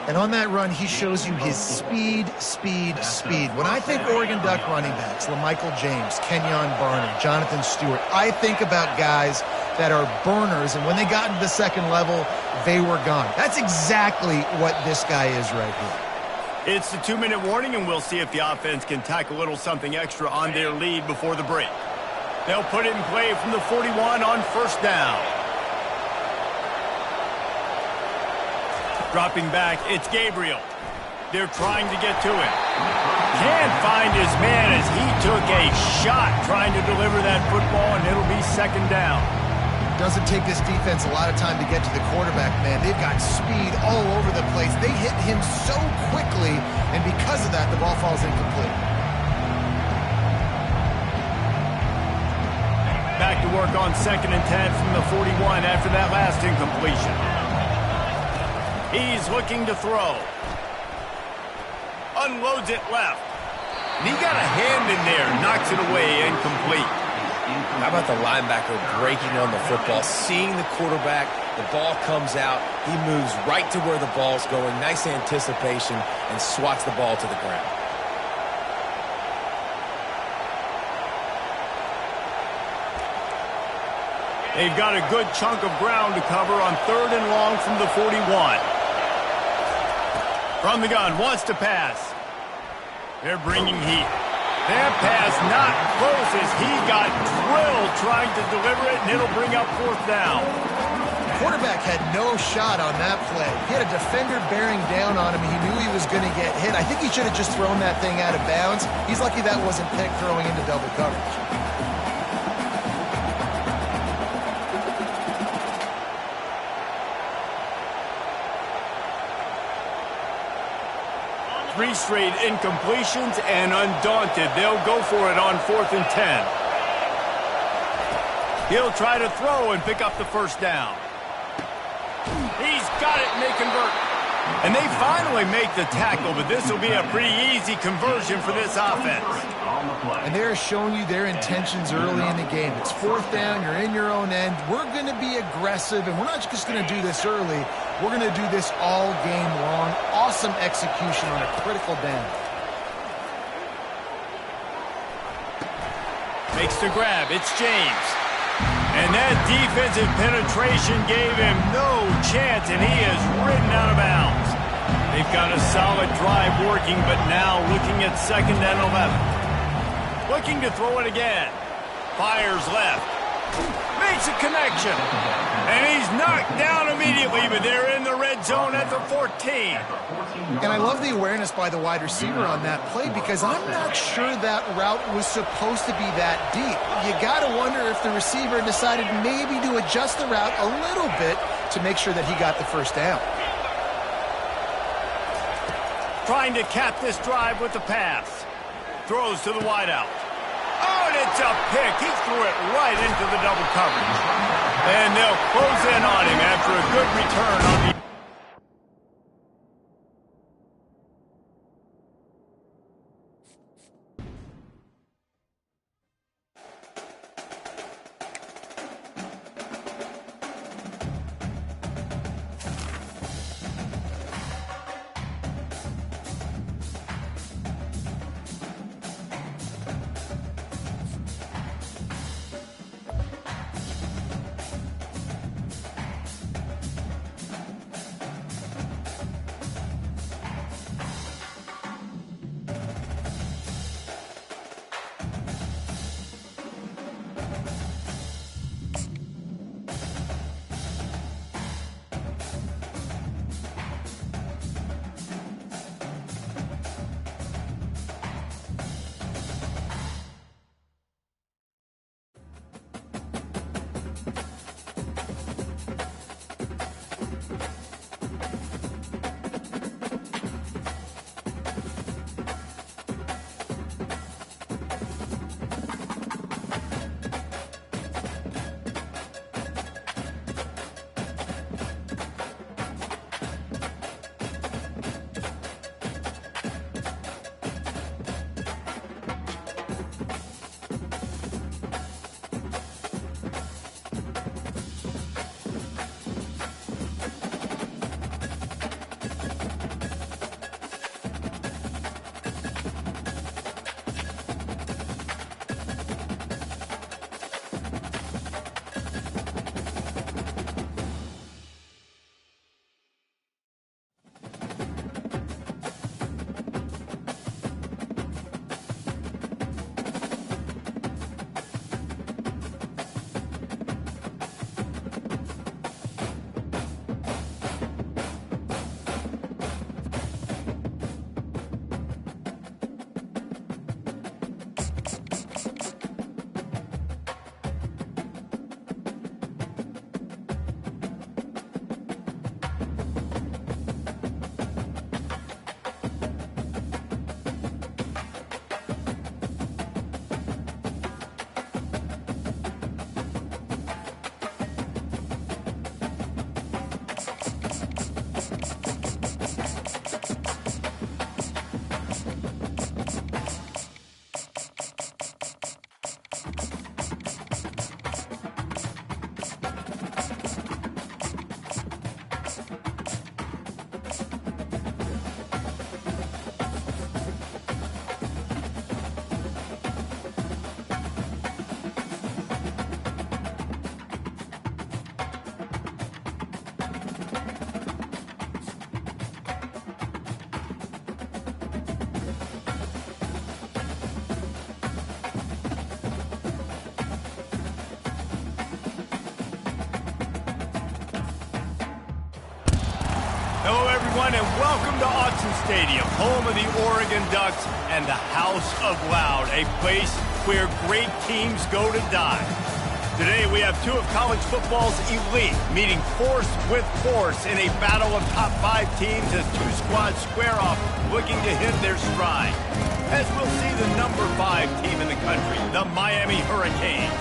And on that run, he shows you his speed. When I think Oregon Duck running backs, LaMichael James, Kenyon Barner, Jonathan Stewart, I think about guys that are burners, and when they got into the 2nd level, they were gone. That's exactly what this guy is right here. It's the 2-minute warning, and we'll see if the offense can tack a little something extra on their lead before the break. They'll put it in play from the 41 on 1st down. Dropping back, it's Gabriel. They're trying to get to him. Can't find his man as he took a shot trying to deliver that football, and it'll be 2nd down. Doesn't take this defense a lot of time to get to the quarterback, man. They've got speed all over the place. They hit him so quickly, and because of that, the ball falls incomplete. Back to work on 2nd and 10 from the 41 after that last incompletion. He's looking to throw. Unloads it left. And he got a hand in there, knocks it away, incomplete. How about the linebacker breaking on the football, seeing the quarterback, the ball comes out, he moves right to where the ball's going, nice anticipation, and swats the ball to the ground. They've got a good chunk of ground to cover on 3rd and long from the 41. From the gun, wants to pass. They're bringing heat. That pass not close as he got drilled trying to deliver it, and it'll bring up 4th down. The quarterback had no shot on that play. He had a defender bearing down on him. He knew he was going to get hit. I think he should have just thrown that thing out of bounds. He's lucky that wasn't picked throwing into double coverage. Three straight incompletions, and undaunted, they'll go for it on 4th and 10. He'll try to throw and pick up the 1st down. He's got it, and they convert. And they finally make the tackle, but this will be a pretty easy conversion for this offense. And they're showing you their intentions early in the game. It's 4th down, you're in your own end. We're going to be aggressive, and we're not just going to do this early. We're going to do this all game long. Awesome execution on a critical down. Makes the grab. It's James. And that defensive penetration gave him no chance, and he is ridden out of bounds. They've got a solid drive working, but now looking at 2nd and 11. Looking to throw it again. Fires left. Makes a connection. And he's knocked down immediately, but they're in the red zone at the 14. And I love the awareness by the wide receiver on that play because I'm not sure that route was supposed to be that deep. You got to wonder if the receiver decided maybe to adjust the route a little bit to make sure that he got the 1st down. Trying to cap this drive with the pass. Throws to the wideout. Oh, and it's a pick. He threw it right into the double coverage. And they'll close in on him after a good return on the... Hello, everyone, and welcome to Autzen Stadium, home of the Oregon Ducks and the House of Loud, a place where great teams go to die. Today, we have two of college football's elite meeting force with force in a battle of top 5 teams as two squads square off, looking to hit their stride. As we'll see the number 5 team in the country, the Miami Hurricanes,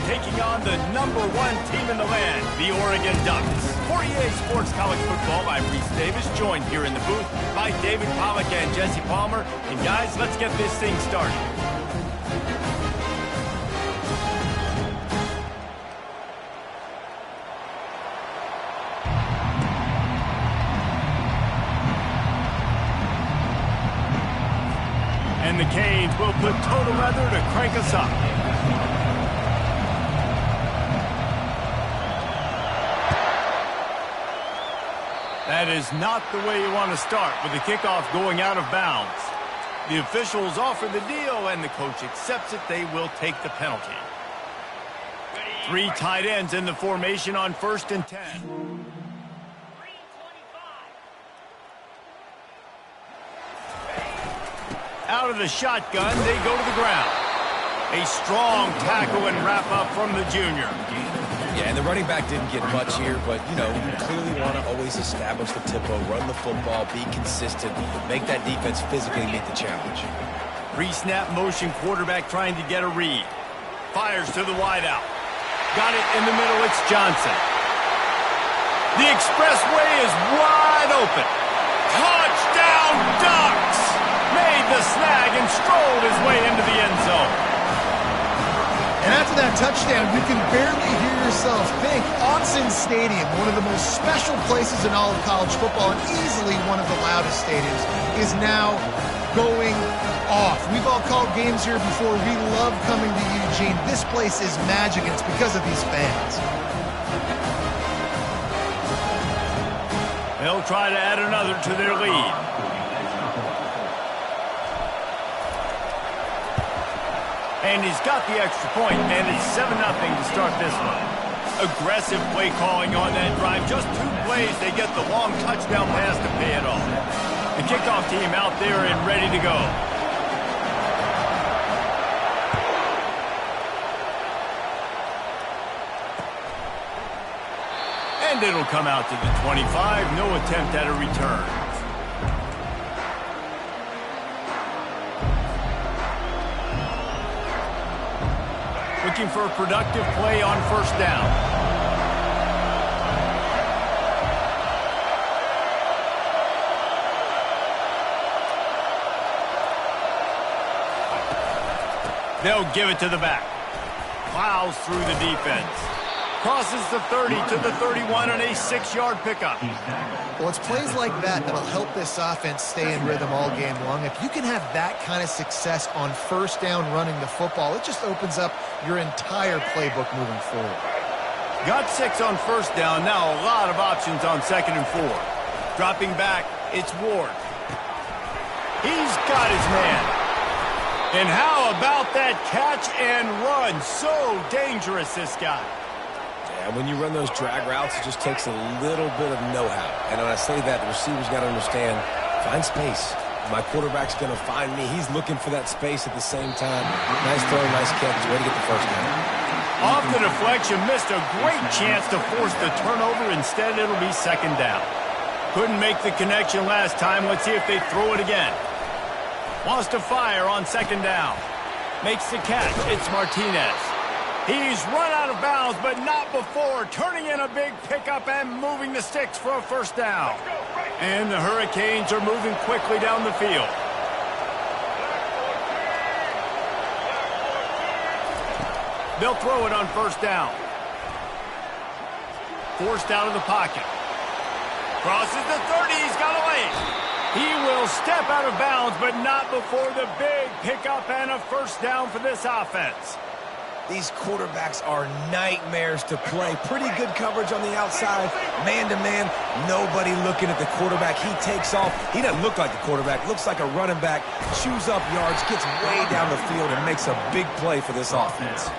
taking on the number 1 team in the land, the Oregon Ducks. For EA Sports College Football, I'm Reese Davis, joined here in the booth by David Pollack and Jesse Palmer. And guys, let's get this thing started. And the Canes will put total weather to crank us up. That is not the way you want to start with the kickoff going out of bounds. The officials offer the deal, and the coach accepts it. They will take the penalty. 3 tight ends in the formation on 1st and 10. Out of the shotgun, they go to the ground. A strong tackle and wrap up from the junior. Yeah, and the running back didn't get much here, but, you know, you clearly want to always establish the tempo, run the football, be consistent, make that defense physically meet the challenge. Pre-snap motion quarterback trying to get a read. Fires to the wideout. Got it in the middle, it's Johnson. The expressway is wide open. Touchdown Ducks! Made the snag and strolled his way into the end zone. And after that touchdown, you can barely hear yourself think. Autzen Stadium, one of the most special places in all of college football and easily one of the loudest stadiums, is now going off. We've all called games here before. We love coming to Eugene. This place is magic, and it's because of these fans. They'll try to add another to their lead. And he's got the extra point, and it's 7-0 to start this one. Aggressive play calling on that drive. Just 2 plays, they get the long touchdown pass to pay it off. The kickoff team out there and ready to go. And it'll come out to the 25. No attempt at a return. Looking for a productive play on 1st down. They'll give it to the back. Plows through the defense. Crosses the 30 to the 31 on a 6-yard pickup. Well, it's plays like that that'll help this offense stay in rhythm all game long. If you can have that kind of success on 1st down running the football, it just opens up your entire playbook moving forward. Got 6 on 1st down. Now a lot of options on 2nd and 4. Dropping back, it's Ward. He's got his man. And how about that catch and run? So dangerous, this guy. And when you run those drag routes, it just takes a little bit of know-how. And when I say that, the receiver's got to understand, find space. My quarterback's going to find me. He's looking for that space at the same time. Nice throw, nice catch. Way to get the 1st down. Off the deflection, missed a great chance to force the turnover. Instead, it'll be 2nd down. Couldn't make the connection last time. Let's see if they throw it again. Wants to fire on 2nd down. Makes the catch. It's Martinez. He's run out of bounds, but not before turning in a big pickup and moving the sticks for a 1st down. And the Hurricanes are moving quickly down the field. They'll throw it on first down. Forced out of the pocket. Crosses the 30. He's got a lane. He will step out of bounds, but not before the big pickup and a first down for this offense. These quarterbacks are nightmares to play. Pretty good coverage on the outside. Man-to-man, nobody looking at the quarterback. He takes off. He doesn't look like a quarterback. Looks like a running back. Chews up yards, gets way down the field, and makes a big play for this offense.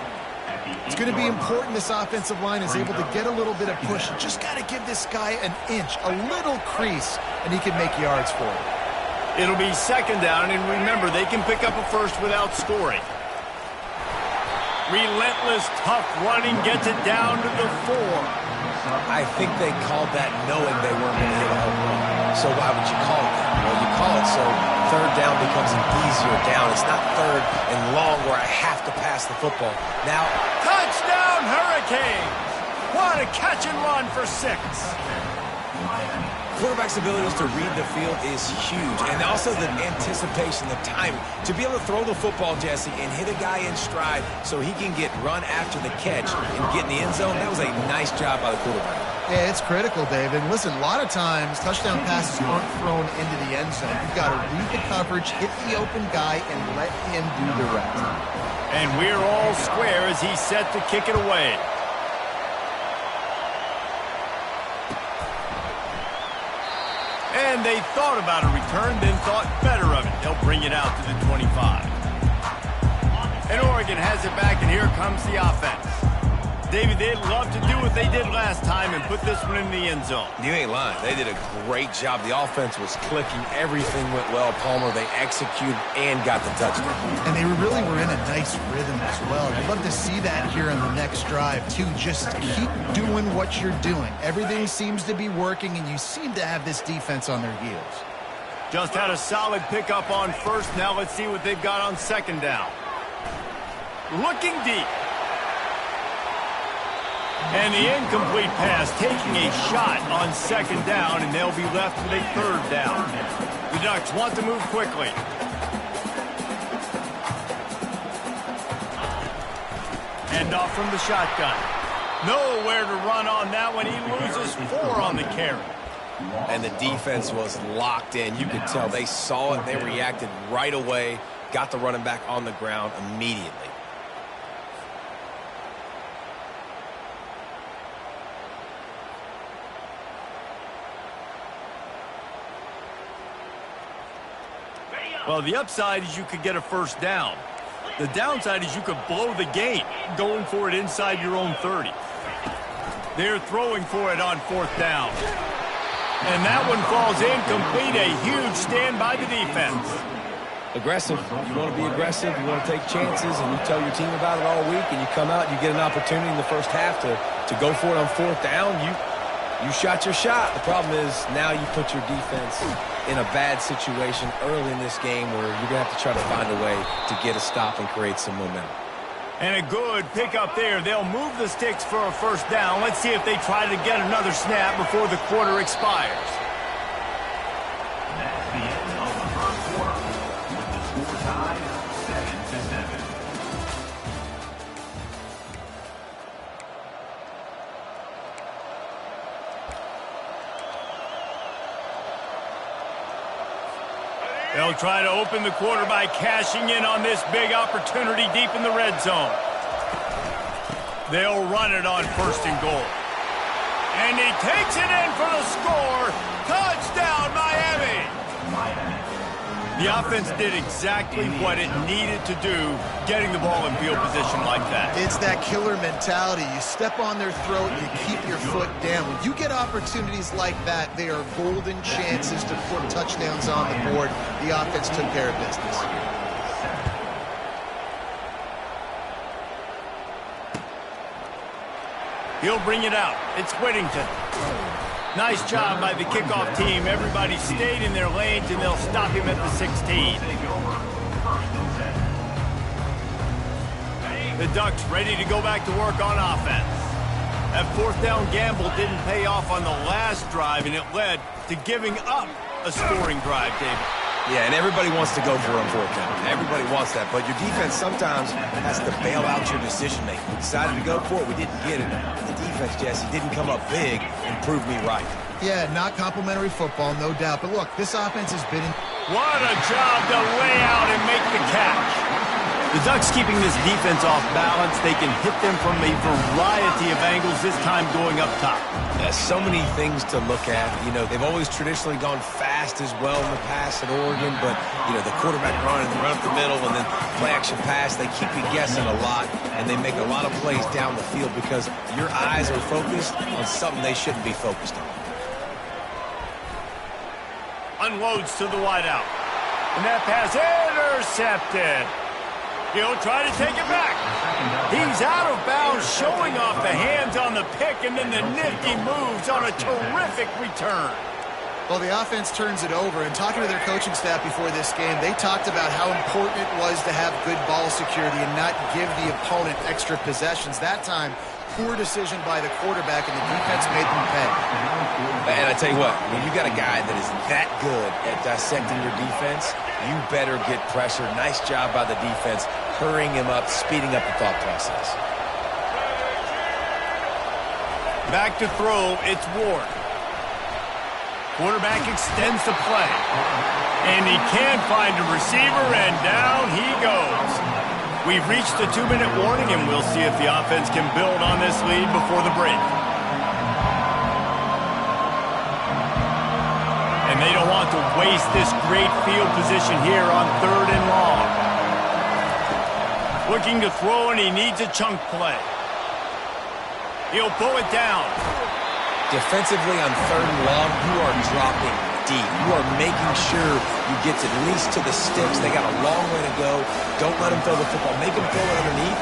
It's going to be important this offensive line is able to get a little bit of push. You just got to give this guy an inch, a little crease, and he can make yards for it. It'll be second down, and remember, they can pick up a first without scoring. Relentless, tough running gets it down to the 4. I think they called that knowing they weren't going to hit a home run. So why would you call it that? Well, you call it so third down becomes an easier down. It's not third and long where I have to pass the football. Now, touchdown, Hurricanes! What a catch and run for 6. Quarterback's abilities to read the field is huge, and also the anticipation, the timing. To be able to throw the football, Jesse, and hit a guy in stride so he can get run after the catch and get in the end zone, that was a nice job by the quarterback. Yeah, it's critical, David. And listen, a lot of times touchdown passes aren't thrown into the end zone. You've got to read the coverage, hit the open guy, and let him do the rest. And we're all square as he's set to kick it away. And they thought about a return, then thought better of it. They'll bring it out to the 25. And Oregon has it back, and here comes the offense. David, they'd love to do what they did last time and put this one in the end zone. You ain't lying. They did a great job. The offense was clicking. Everything went well. Palmer, they executed and got the touchdown. And they really were in a nice rhythm as well. I'd love to see that here in the next drive, too. Just keep doing what you're doing. Everything seems to be working, and you seem to have this defense on their heels. Just had a solid pickup on first. Now let's see what they've got on second down. Looking deep. And the incomplete pass taking a shot on second down, and they'll be left with a third down. The Ducks want to move quickly. Hand off from the shotgun. Nowhere to run on that one. He loses 4 on the carry. And the defense was locked in. You could tell they saw it. They reacted right away. Got the running back on the ground immediately. Well, the upside is you could get a first down. The downside is you could blow the game going for it inside your own 30. They're throwing for it on fourth down. And that one falls incomplete. A huge stand by the defense. Aggressive. You want to be aggressive. You want to take chances, and you tell your team about it all week, and you come out and you get an opportunity in the first half to go for it on fourth down. You shot your shot. The problem is now you put your defense in a bad situation early in this game where you're going to have to try to find a way to get a stop and create some momentum. And a good pickup there. They'll move the sticks for a first down. Let's see if they try to get another snap before the quarter expires. That's the end of the first quarter, with the score tied 7-7. They'll try to open the quarter by cashing in on this big opportunity deep in the red zone. They'll run it on first and goal. And he takes it in for the score. Touchdown, Miami! The offense did exactly what it needed to do, getting the ball in field position like that. It's that killer mentality. You step on their throat, you keep your foot down. When you get opportunities like that, they are golden chances to put touchdowns on the board. The offense took care of business. He'll bring it out. It's Whittington. Nice job by the kickoff team. Everybody stayed in their lanes, and they'll stop him at the 16. The Ducks ready to go back to work on offense. That fourth down gamble didn't pay off on the last drive, and it led to giving up a scoring drive, David. Yeah, and everybody wants to go for it on fourth down. Everybody wants that, but your defense sometimes has to bail out your decision-making. We decided to go for it. We didn't get it. The defense, Jesse, didn't come up big and prove me right. Yeah, not complimentary football, no doubt. But look, this offense has been in... What a job to lay out and make the catch. The Ducks keeping this defense off balance. They can hit them from a variety of angles, this time going up top. Yeah, so many things to look at. You know, they've always traditionally gone fast as well in the past at Oregon, but, you know, the quarterback run and the run up the middle and then play-action pass, they keep you guessing a lot, and they make a lot of plays down the field because your eyes are focused on something they shouldn't be focused on. Unloads to the wideout. And that pass intercepted. He'll try to take it back. He's out of bounds, showing off the hands on the pick, and then the nifty moves on a terrific return. Well, the offense turns it over, and talking to their coaching staff before this game, they talked about how important it was to have good ball security and not give the opponent extra possessions. That time, poor decision by the quarterback, and the defense made them pay. And I tell you what, when you got a guy that is that good at dissecting your defense, you better get pressure. Nice job by the defense, hurrying him up, speeding up the thought process. Back to throw, it's Ward. Quarterback extends the play. And he can't find a receiver, and down he goes. We've reached the 2-minute warning, and we'll see if the offense can build on this lead before the break. And they don't want to waste this great field position here on 3rd and long. Looking to throw, and he needs a chunk play. He'll pull it down. Defensively on 3rd and long, you are dropping deep. You are making sure you get at least to the sticks. They got a long way to go. Don't let them throw the football. Make them throw it underneath.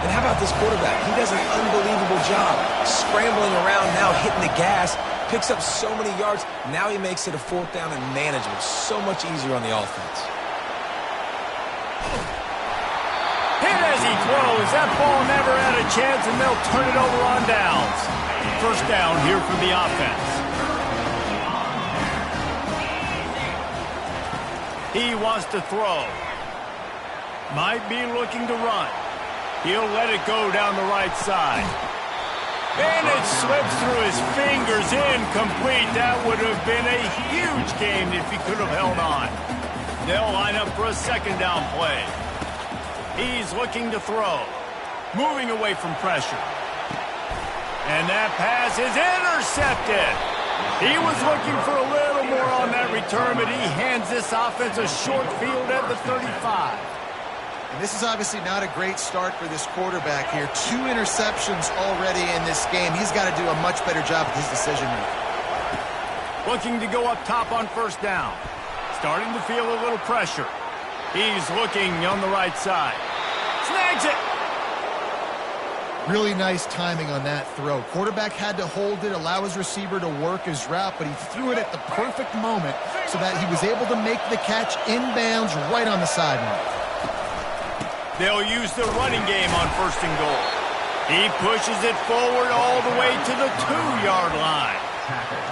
And how about this quarterback? He does an unbelievable job scrambling around now, hitting the gas, picks up so many yards. Now he makes it a 4th down and manageable. So much easier on the offense. Hit as he throws. That ball never had a chance, and they'll turn it over on downs. 1st down here for the offense. He wants to throw. Might be looking to run. He'll let it go down the right side. And it slips through his fingers, incomplete. That would have been a huge game if he could have held on. They'll line up for a 2nd down play. He's looking to throw. Moving away from pressure. And that pass is intercepted. He was looking for a little more on that return, but he hands this offense a short field at the 35. And this is obviously not a great start for this quarterback here. 2 interceptions already in this game. He's got to do a much better job with his decision-making. Looking to go up top on 1st down. Starting to feel a little pressure. He's looking on the right side. Snags it. Really nice timing on that throw. Quarterback had to hold it, allow his receiver to work his route, but he threw it at the perfect moment so that he was able to make the catch inbounds right on the sideline. They'll use the running game on 1st and goal. He pushes it forward all the way to the 2-yard line.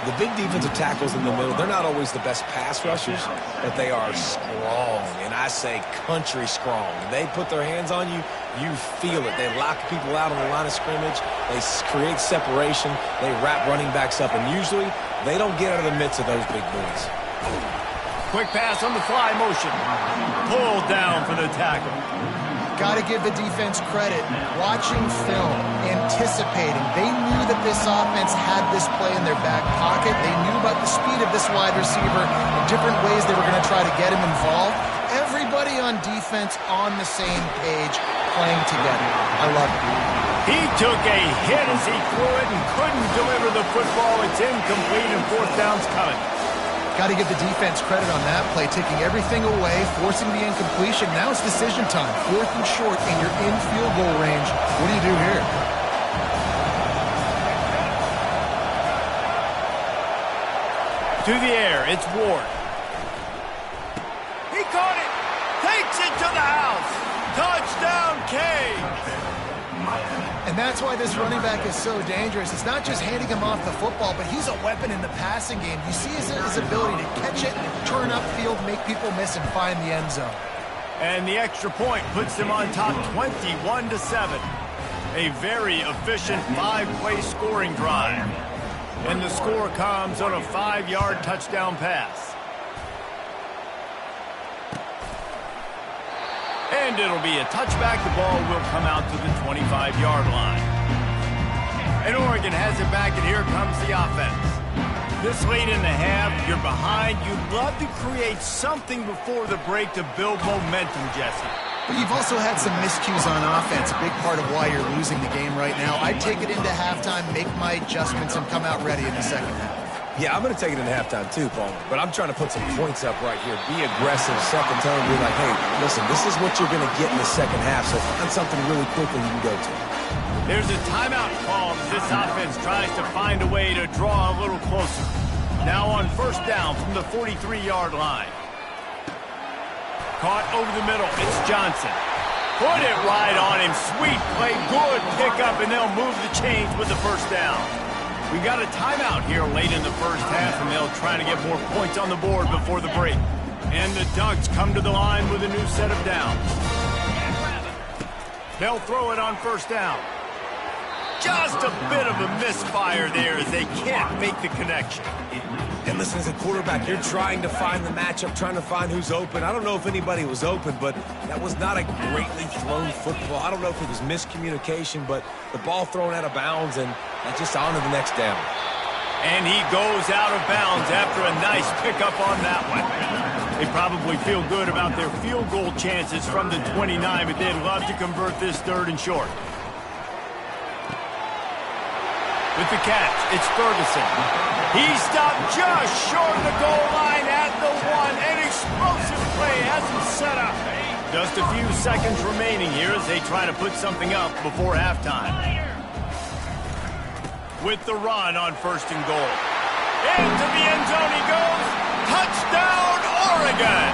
The big defensive tackles in the middle, they're not always the best pass rushers, but they are strong, and I say country strong. When they put their hands on you, you feel it. They lock people out on the line of scrimmage. They create separation. They wrap running backs up, and usually they don't get out of the midst of those big boys. Quick pass on the fly motion. Pulled down for the tackle. Got to give the defense credit. Watching film, anticipating. They knew that this offense had this play in their back pocket. They knew about the speed of this wide receiver and different ways they were going to try to get him involved. Everybody on defense on the same page, playing together. I love it. He took a hit as he threw it and couldn't deliver the football. It's incomplete, and 4th down's coming. Got to give the defense credit on that play, taking everything away, forcing the incompletion. Now it's decision time. 4th and short, and you're in field goal range. What do you do here? To the air, it's Ward. He caught it. Takes it to the house. Touchdown, Canes. And And that's why this running back is so dangerous. It's not just handing him off the football, but he's a weapon in the passing game. You see his ability to catch it, turn upfield, make people miss, and find the end zone. And the extra point puts them on top 21-7. A very efficient 5-play scoring drive. And the score comes on a 5-yard touchdown pass. And it'll be a touchback. The ball will come out to the 25-yard line. And Oregon has it back, and here comes the offense. This late in the half, you're behind. You'd love to create something before the break to build momentum, Jesse. But you've also had some miscues on offense, a big part of why you're losing the game right now. I'd take it into halftime, make my adjustments, and come out ready in the second half. Yeah, I'm going to take it in halftime too, Paul. But I'm trying to put some points up right here. Be aggressive, set the tone, be like, hey, listen, this is what you're going to get in the second half, so find something really quickly you can go to. There's a timeout called as this offense tries to find a way to draw a little closer. Now on first down from the 43-yard line. Caught over the middle. It's Johnson. Put it right on him. Sweet play. Good pickup, and they'll move the chains with the first down. We got a timeout here late in the first half, and they'll try to get more points on the board before the break. And the Ducks come to the line with a new set of downs. They'll throw it on first down. Just a bit of a misfire there as they can't make the connection. And listen, as a quarterback, you're trying to find the matchup, trying to find who's open. I don't know if anybody was open, but that was not a greatly thrown football. I don't know if it was miscommunication, but the ball thrown out of bounds, and just on to the next down. And he goes out of bounds after a nice pickup on that one. They probably feel good about their field goal chances from the 29, but they'd love to convert this third and short. With the catch, it's Ferguson. He stopped just short of the goal line at the 1. An explosive play has him set up. Just a few seconds remaining here as they try to put something up before halftime. With the run on first and goal. Into the end zone he goes. Touchdown, Oregon!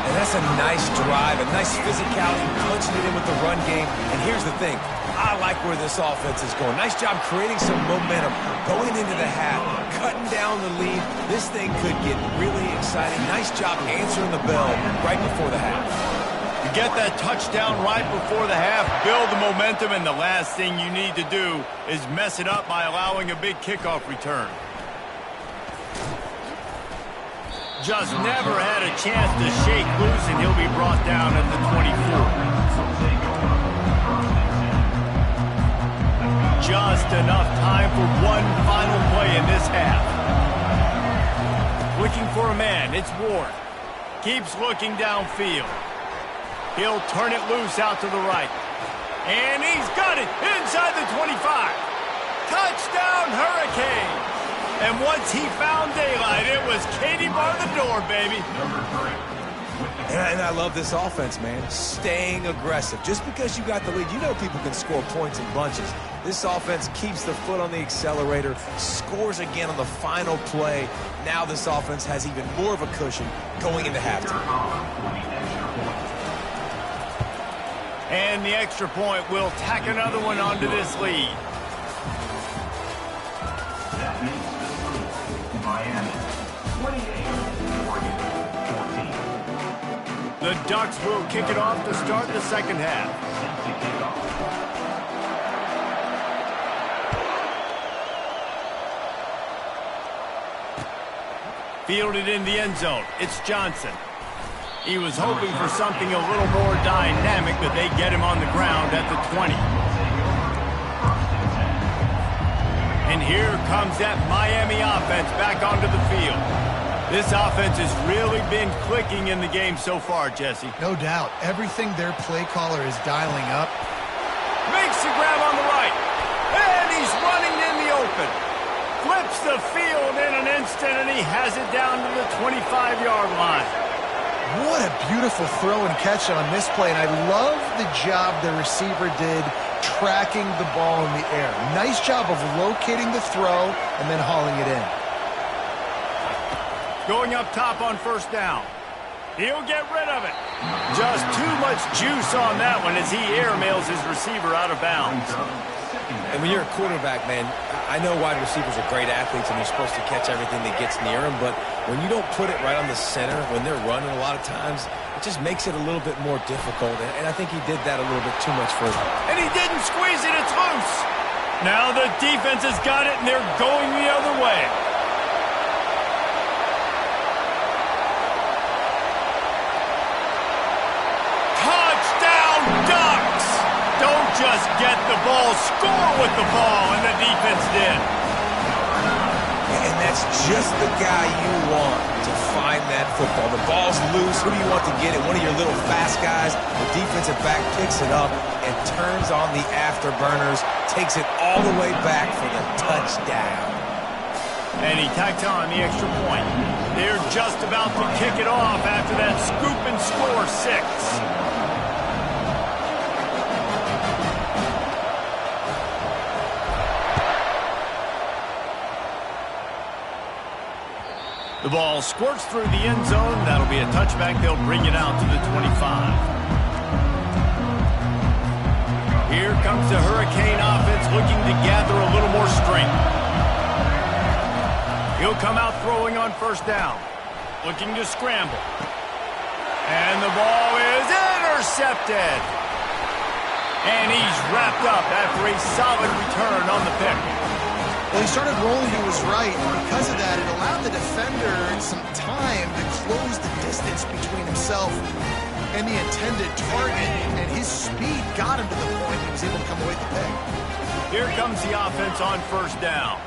And that's a nice drive, a nice physicality, punching it in with the run game. And here's the thing. I like where this offense is going. Nice job creating some momentum, going into the half, cutting down the lead. This thing could get really exciting. Nice job answering the bell right before the half. You get that touchdown right before the half, build the momentum, and the last thing you need to do is mess it up by allowing a big kickoff return. Just never had a chance to shake loose, and he'll be brought down at the 24. Just enough time for one final play in this half. Looking for a man, it's Ward. Keeps looking downfield. He'll turn it loose out to the right. And he's got it inside the 25. Touchdown, Hurricane. And once he found daylight, it was Katie bar the door, baby. And I love this offense, man. Staying aggressive. Just because you got the lead, you know people can score points in bunches. This offense keeps the foot on the accelerator, scores again on the final play. Now this offense has even more of a cushion going into halftime. And the extra point will tack another one onto this lead. That means Miami 28, Oregon 14. The Ducks will kick it off to start the second half. Fielded in the end zone. It's Johnson. He was hoping for something a little more dynamic, but they get him on the ground at the 20. And here comes that Miami offense back onto the field. This offense has really been clicking in the game so far, Jesse. No doubt. Everything their play caller is dialing up. Makes the grab on the right. And he's running in the open. Flips the field in an instant, and he has it down to the 25-yard line. What a beautiful throw and catch on this play, and I love the job the receiver did tracking the ball in the air. Nice job of locating the throw and then hauling it in. Going up top on first down. He'll get rid of it. Just too much juice on that one as he airmails his receiver out of bounds. And when you're a quarterback, man, I know wide receivers are great athletes and they're supposed to catch everything that gets near them, but when you don't put it right on the center, when they're running a lot of times, it just makes it a little bit more difficult. And I think he did that a little bit too much for him. And he didn't squeeze it. It's loose. Now the defense has got it, and they're going the other way. Don't just get the ball, score with the ball, and the defense did. And that's just the guy you want to find that football. The ball's loose. Who do you want to get it? One of your little fast guys. The defensive back picks it up and turns on the afterburners, takes it all the way back for the touchdown. And he tacked on the extra point. They're just about to kick it off after that scoop and score 6. The ball squirts through the end zone. That'll be a touchback. They'll bring it out to the 25. Here comes the Hurricane offense looking to gather a little more strength. He'll come out throwing on first down. Looking to scramble. And the ball is intercepted. And he's wrapped up after a solid return on the pick. Well, he started rolling to his right, and because of that, it allowed the defender some time to close the distance between himself and the intended target, and his speed got him to the point he was able to come away with the pick. Here comes the offense on first down.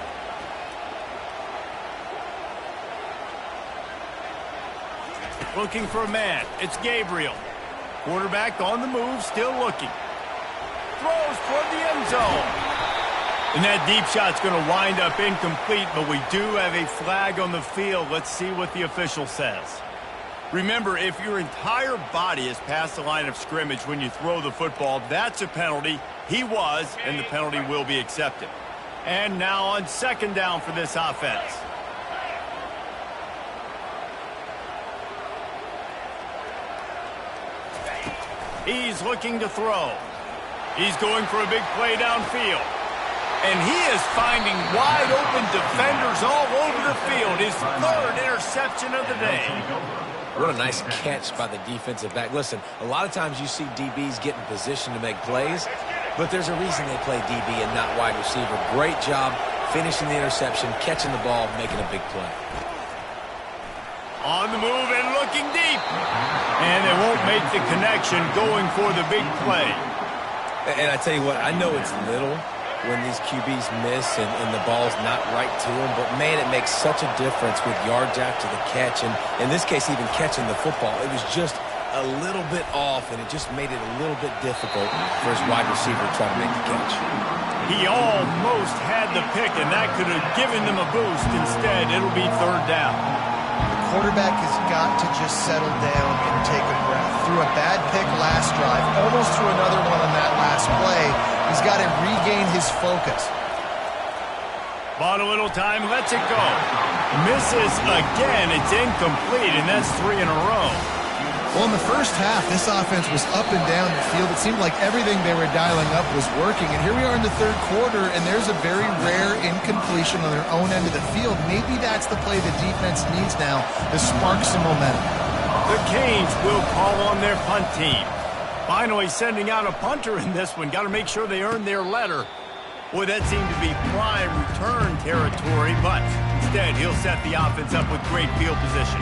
Looking for a man. It's Gabriel. Quarterback on the move, still looking. Throws toward the end zone. And that deep shot's going to wind up incomplete, but we do have a flag on the field. Let's see what the official says. Remember, if your entire body is past the line of scrimmage when you throw the football, that's a penalty. He was, and the penalty will be accepted. And now on second down for this offense. He's looking to throw. He's going for a big play downfield. And he is finding wide-open defenders all over the field. His third interception of the day. What a nice catch by the defensive back. Listen, a lot of times you see DBs get in position to make plays, but there's a reason they play DB and not wide receiver. Great job finishing the interception, catching the ball, making a big play. On the move and looking deep. And they won't make the connection going for the big play. And I tell you what, I know it's little when these QBs miss and the ball's not right to them, but man, it makes such a difference with yards after the catch, and in this case, even catching the football. It was just a little bit off, and it just made it a little bit difficult for his wide receiver to try to make the catch. He almost had the pick, and that could have given them a boost. Instead, it'll be third down. The quarterback has got to just settle down and take a breath. Threw a bad pick last drive, almost threw another one on that last play. He's got to regain his focus. Bought a little time, lets it go. Misses again, it's incomplete, and that's 3 in a row. Well, in the first half, this offense was up and down the field. It seemed like everything they were dialing up was working. And here we are in the third quarter, and there's a very rare incompletion on their own end of the field. Maybe that's the play the defense needs now to spark some momentum. The Canes will call on their punt team. Finally sending out a punter in this one. Got to make sure they earn their letter. Boy, that seemed to be prime return territory, but instead he'll set the offense up with great field position.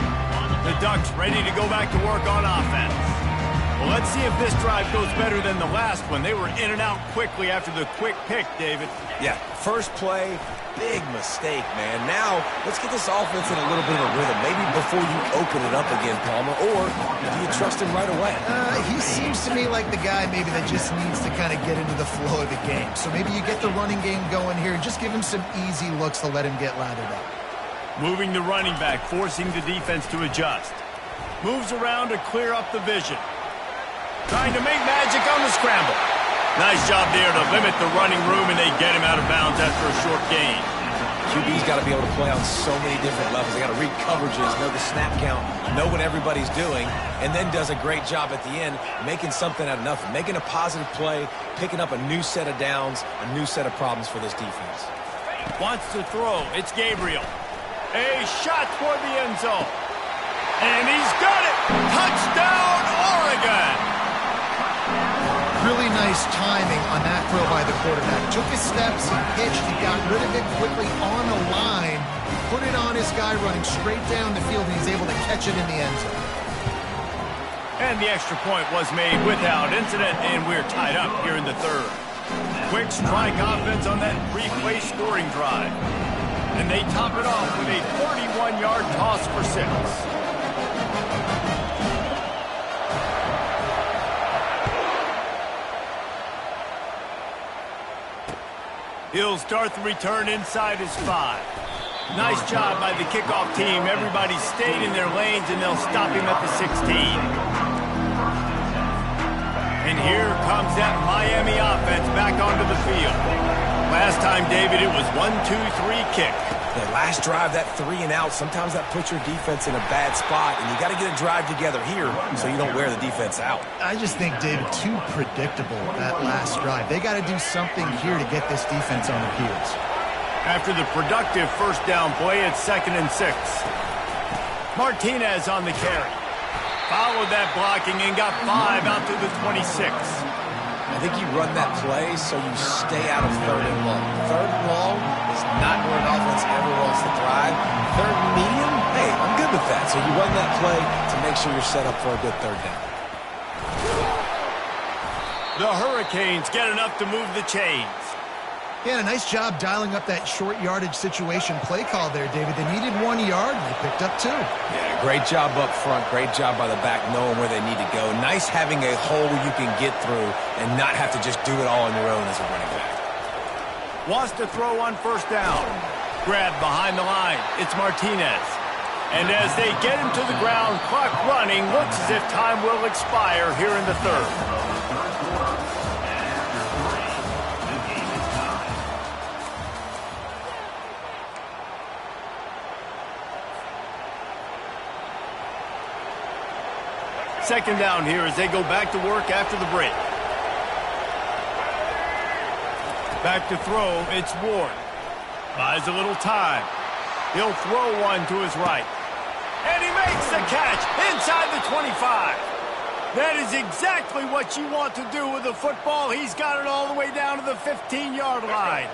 The Ducks ready to go back to work on offense. Well, let's see if this drive goes better than the last one. They were in and out quickly after the quick pick, David. Yeah, first play, big mistake, man. Now, let's get this offense in a little bit of a rhythm. Maybe before you open it up again, Palmer, or do you trust him right away? He seems to me like the guy maybe that just needs to kind of get into the flow of the game. So maybe you get the running game going here and just give him some easy looks to let him get lathered up. Moving the running back, forcing the defense to adjust. Moves around to clear up the vision. Trying to make magic on the scramble. Nice job there to limit the running room, and they get him out of bounds after a short gain. QB's got to be able to play on so many different levels. They got to read coverages, know the snap count, know what everybody's doing, and then does a great job at the end making something out of nothing, making a positive play, picking up a new set of downs, a new set of problems for this defense. Wants to throw. It's Gabriel. A shot toward the end zone. And he's got it. Touchdown, Oregon. Really nice timing on that throw by the quarterback. Took his steps, he pitched, he got rid of it quickly on the line, put it on his guy running straight down the field, and he's able to catch it in the end zone. And the extra point was made without incident, and we're tied up here in the third. Quick strike offense on that three-play scoring drive. And they top it off with a 31-yard toss for 6. He'll start the return inside his 5. Nice job by the kickoff team. Everybody stayed in their lanes, and they'll stop him at the 16. And here comes that Miami offense back onto the field. Last time, David, it was 1-2-3 kick. The last drive, that 3 and out, sometimes that puts your defense in a bad spot, and you got to get a drive together here so you don't wear the defense out. I just think, David, too predictable that last drive. They got to do something here to get this defense on their heels. After the productive first down play, it's 2nd and 6. Martinez on the carry. Followed that blocking and got 5 out to the 26. I think you run that play so you stay out of 3rd and long. 3rd and long is not where an offense ever wants to thrive. 3rd and medium, hey, I'm good with that. So you run that play to make sure you're set up for a good 3rd down. The Hurricanes get enough to move the chains. Yeah, a nice job dialing up that short yardage situation play call there, David. They needed 1 yard, and they picked up 2. Yeah, great job up front. Great job by the back knowing where they need to go. Nice having a hole you can get through and not have to just do it all on your own as a running back. Wants to throw on 1st down. Grab behind the line. It's Martinez. And as they get him to the ground, clock running, looks as if time will expire here in the 3rd. Second down here as they go back to work after the break. Back to throw, it's Ward. Buys a little time. He'll throw one to his right. And he makes the catch inside the 25. That is exactly what you want to do with the football. He's got it all the way down to the 15-yard line.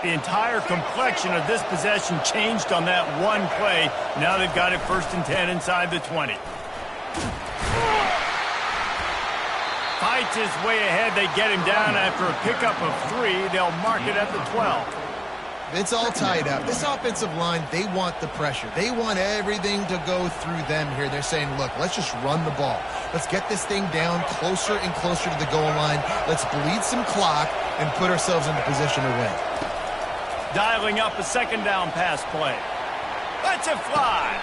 The entire complexion of this possession changed on that one play. Now they've got it 1st and 10 inside the 20. Fights his way ahead. They get him down after a pickup of 3. They'll mark it at the 12. It's all tied up. This offensive line, they want the pressure. They want everything to go through them here. They're saying, look, let's just run the ball. Let's get this thing down closer and closer to the goal line. Let's bleed some clock and put ourselves in the position to win. Dialing up a 2nd down pass play. Let's it fly.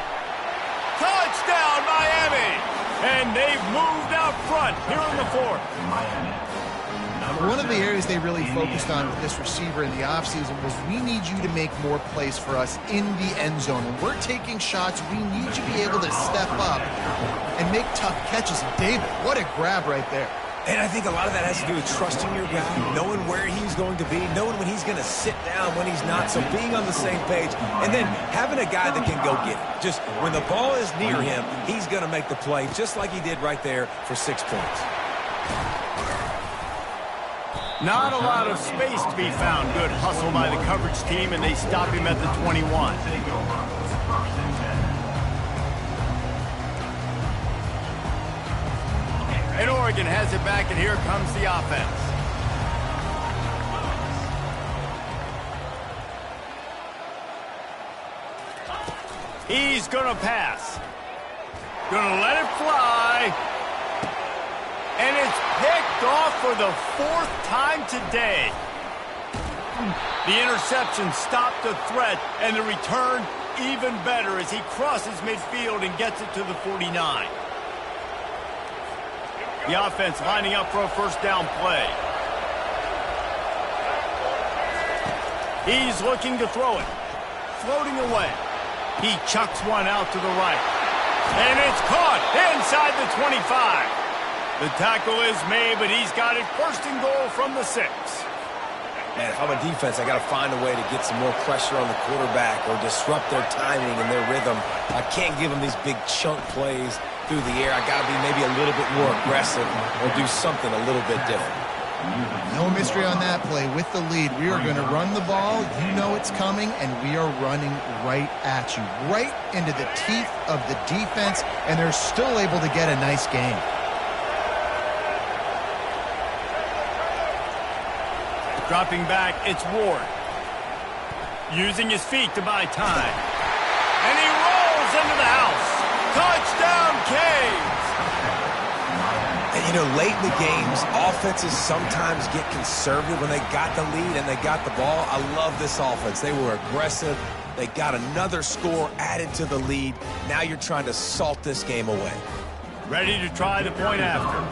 Touchdown, Miami! And they've moved out front here in the 4th. One of the areas they really focused on with this receiver in the offseason was we need you to make more plays for us in the end zone. When we're taking shots, we need you to be able to step up and make tough catches. And David, what a grab right there. And I think a lot of that has to do with trusting your guy, knowing where he's going to be, knowing when he's going to sit down, when he's not, so being on the same page, and then having a guy that can go get it. Just when the ball is near him, he's going to make the play, just like he did right there for 6 points. Not a lot of space to be found. Good hustle by the coverage team, and they stop him at the 21. And Oregon has it back, and here comes the offense. He's going to pass. Going to let it fly. And it's picked off for the 4th time today. The interception stopped the threat, and the return even better as he crosses midfield and gets it to the 49. The offense lining up for a 1st down play. He's looking to throw it. floating away. He chucks one out to the right. And it's caught inside the 25. The tackle is made, but he's got it first and goal from the 6. Man, if I'm a defense, I got to find a way to get some more pressure on the quarterback or disrupt their timing and their rhythm. I can't give them these big chunk plays through the air. I got to be maybe a little bit more aggressive or do something a little bit different. No mystery on that play. With the lead, we are going to run the ball. You know it's coming, and we are running right at you, right into the teeth of the defense, and they're still able to get a nice game. Dropping back, it's Ward. Using his feet to buy time. And he rolls into the house. Touchdown, Canes! And, you know, late in the games, offenses sometimes get conservative when they got the lead and they got the ball. I love this offense. They were aggressive. They got another score added to the lead. Now you're trying to salt this game away. Ready to try the point after.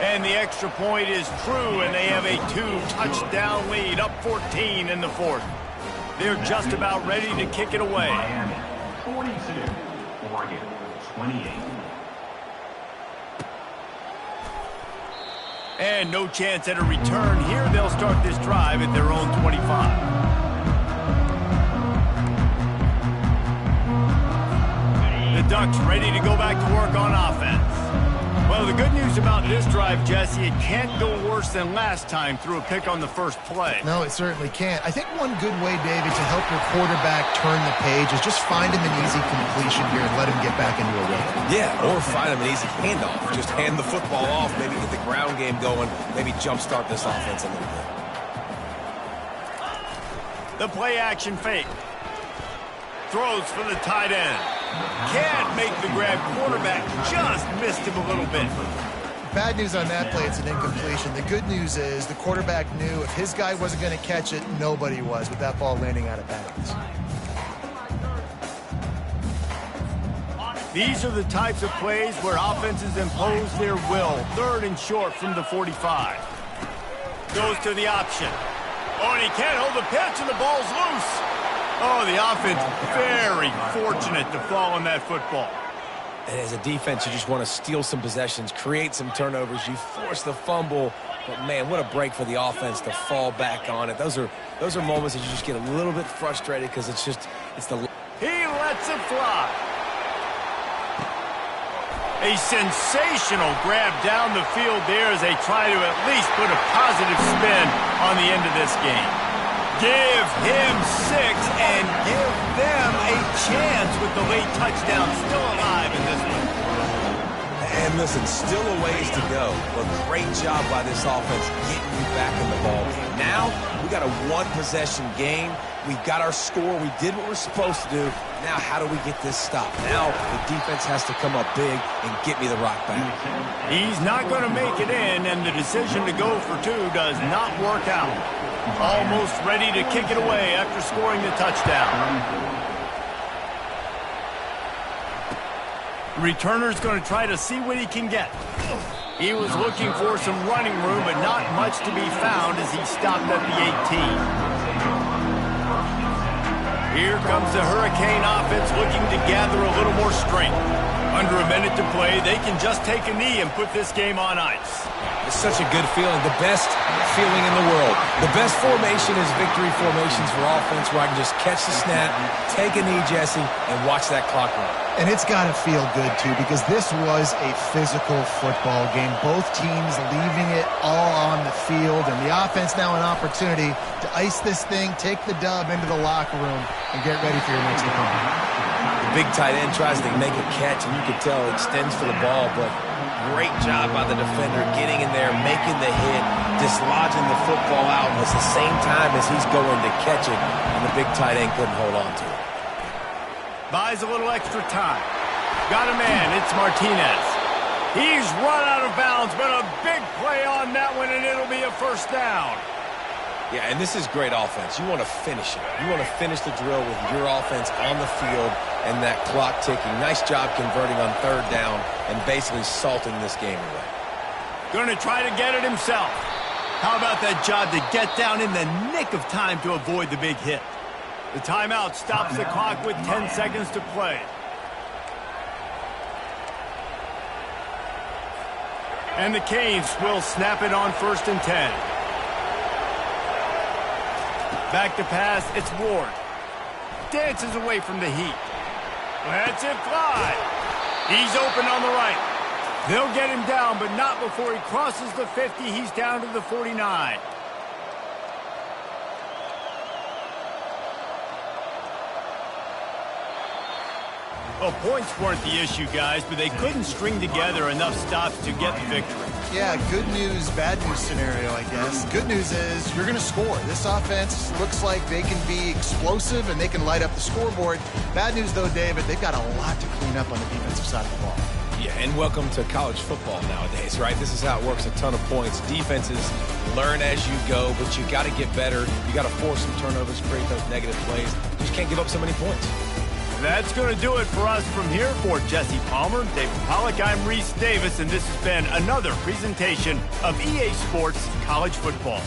And the extra point is true, and they have a 2-touchdown lead, up 14 in the 4th. They're just about ready to kick it away. Miami, 42. Oregon, 28. And no chance at a return here. They'll start this drive at their own 25. The Ducks ready to go back to work on offense. Well, the good news about this drive, Jesse, it can't go worse than last time through a pick on the first play. No, it certainly can't. I think one good way, David, to help your quarterback turn the page is just find him an easy completion here and let him get back into a rhythm. Yeah, or find him an easy handoff. Just hand the football off, maybe get the ground game going, maybe jumpstart this offense a little bit. The play action fake. Throws for the tight end. Can't make the grab. Quarterback just missed him a little bit. Bad news on that play, it's an incompletion. The good news is the quarterback knew if his guy wasn't going to catch it, nobody was with that ball landing out of bounds. These are the types of plays where offenses impose their will. 3rd and short from the 45. Goes to the option. Oh, and he can't hold the pitch, and the ball's loose. Oh, the offense very fortunate to fall on that football. And as a defense, you just want to steal some possessions, create some turnovers. You force the fumble, but man, what a break for the offense to fall back on it. Those are moments that you just get a little bit frustrated because it's the. He lets it fly. A sensational grab down the field there as they try to at least put a positive spin on the end of this game. Give him 6 and give them a chance with the late touchdown still alive in this one. And listen, still a ways to go. But great job by this offense getting you back in the ball game. Now, we got a 1-possession game. We got our score. We did what we're supposed to do. Now, how do we get this stopped? Now, the defense has to come up big and get me the rock back. He's not going to make it in, and the decision to go for 2 does not work out. Almost ready to kick it away after scoring the touchdown. Returner's going to try to see what he can get. He was looking for some running room, but not much to be found as he stopped at the 18. Here comes the Hurricane offense looking to gather a little more strength. Under a minute to play, they can just take a knee and put this game on ice. It's such a good feeling, the best feeling in the world. The best formation is victory formations for offense where I can just catch the snap, take a knee, Jesse, and watch that clock run. And it's got to feel good, too, because this was a physical football game. Both teams leaving it all on the field, and the offense now an opportunity to ice this thing, take the dub into the locker room, and get ready for your next opponent. The big tight end tries to make a catch, and you can tell it extends for the ball, but great job by the defender getting in there, making the hit, dislodging the football out at the same time as he's going to catch it, and the big tight end couldn't hold on to it. Buys a little extra time. Got a man, it's Martinez. He's run out of bounds, but a big play on that one, and it'll be a first down. Yeah, and this is great offense. You want to finish it. You want to finish the drill with your offense on the field and that clock ticking. Nice job converting on 3rd down and basically salting this game away. Going to try to get it himself. How about that job to get down in the nick of time to avoid the big hit? The timeout stops the clock with 10 seconds to play. And the Canes will snap it on 1st and 10. Back to pass, it's Ward. Dances away from the heat. Lets it fly. He's open on the right. They'll get him down, but not before he crosses the 50. He's down to the 49. Well, points weren't the issue, guys, but they couldn't string together enough stops to get the victory. Yeah, good news, bad news scenario, I guess. Good news is you're going to score. This offense looks like they can be explosive and they can light up the scoreboard. Bad news, though, David, they've got a lot to clean up on the defensive side of the ball. Yeah, and welcome to college football nowadays, right? This is how it works, a ton of points. Defenses learn as you go, but you got to get better. You got to force some turnovers, create those negative plays. You just can't give up so many points. That's going to do it for us from here. For Jesse Palmer, David Pollack, I'm Reese Davis, and this has been another presentation of EA Sports College Football.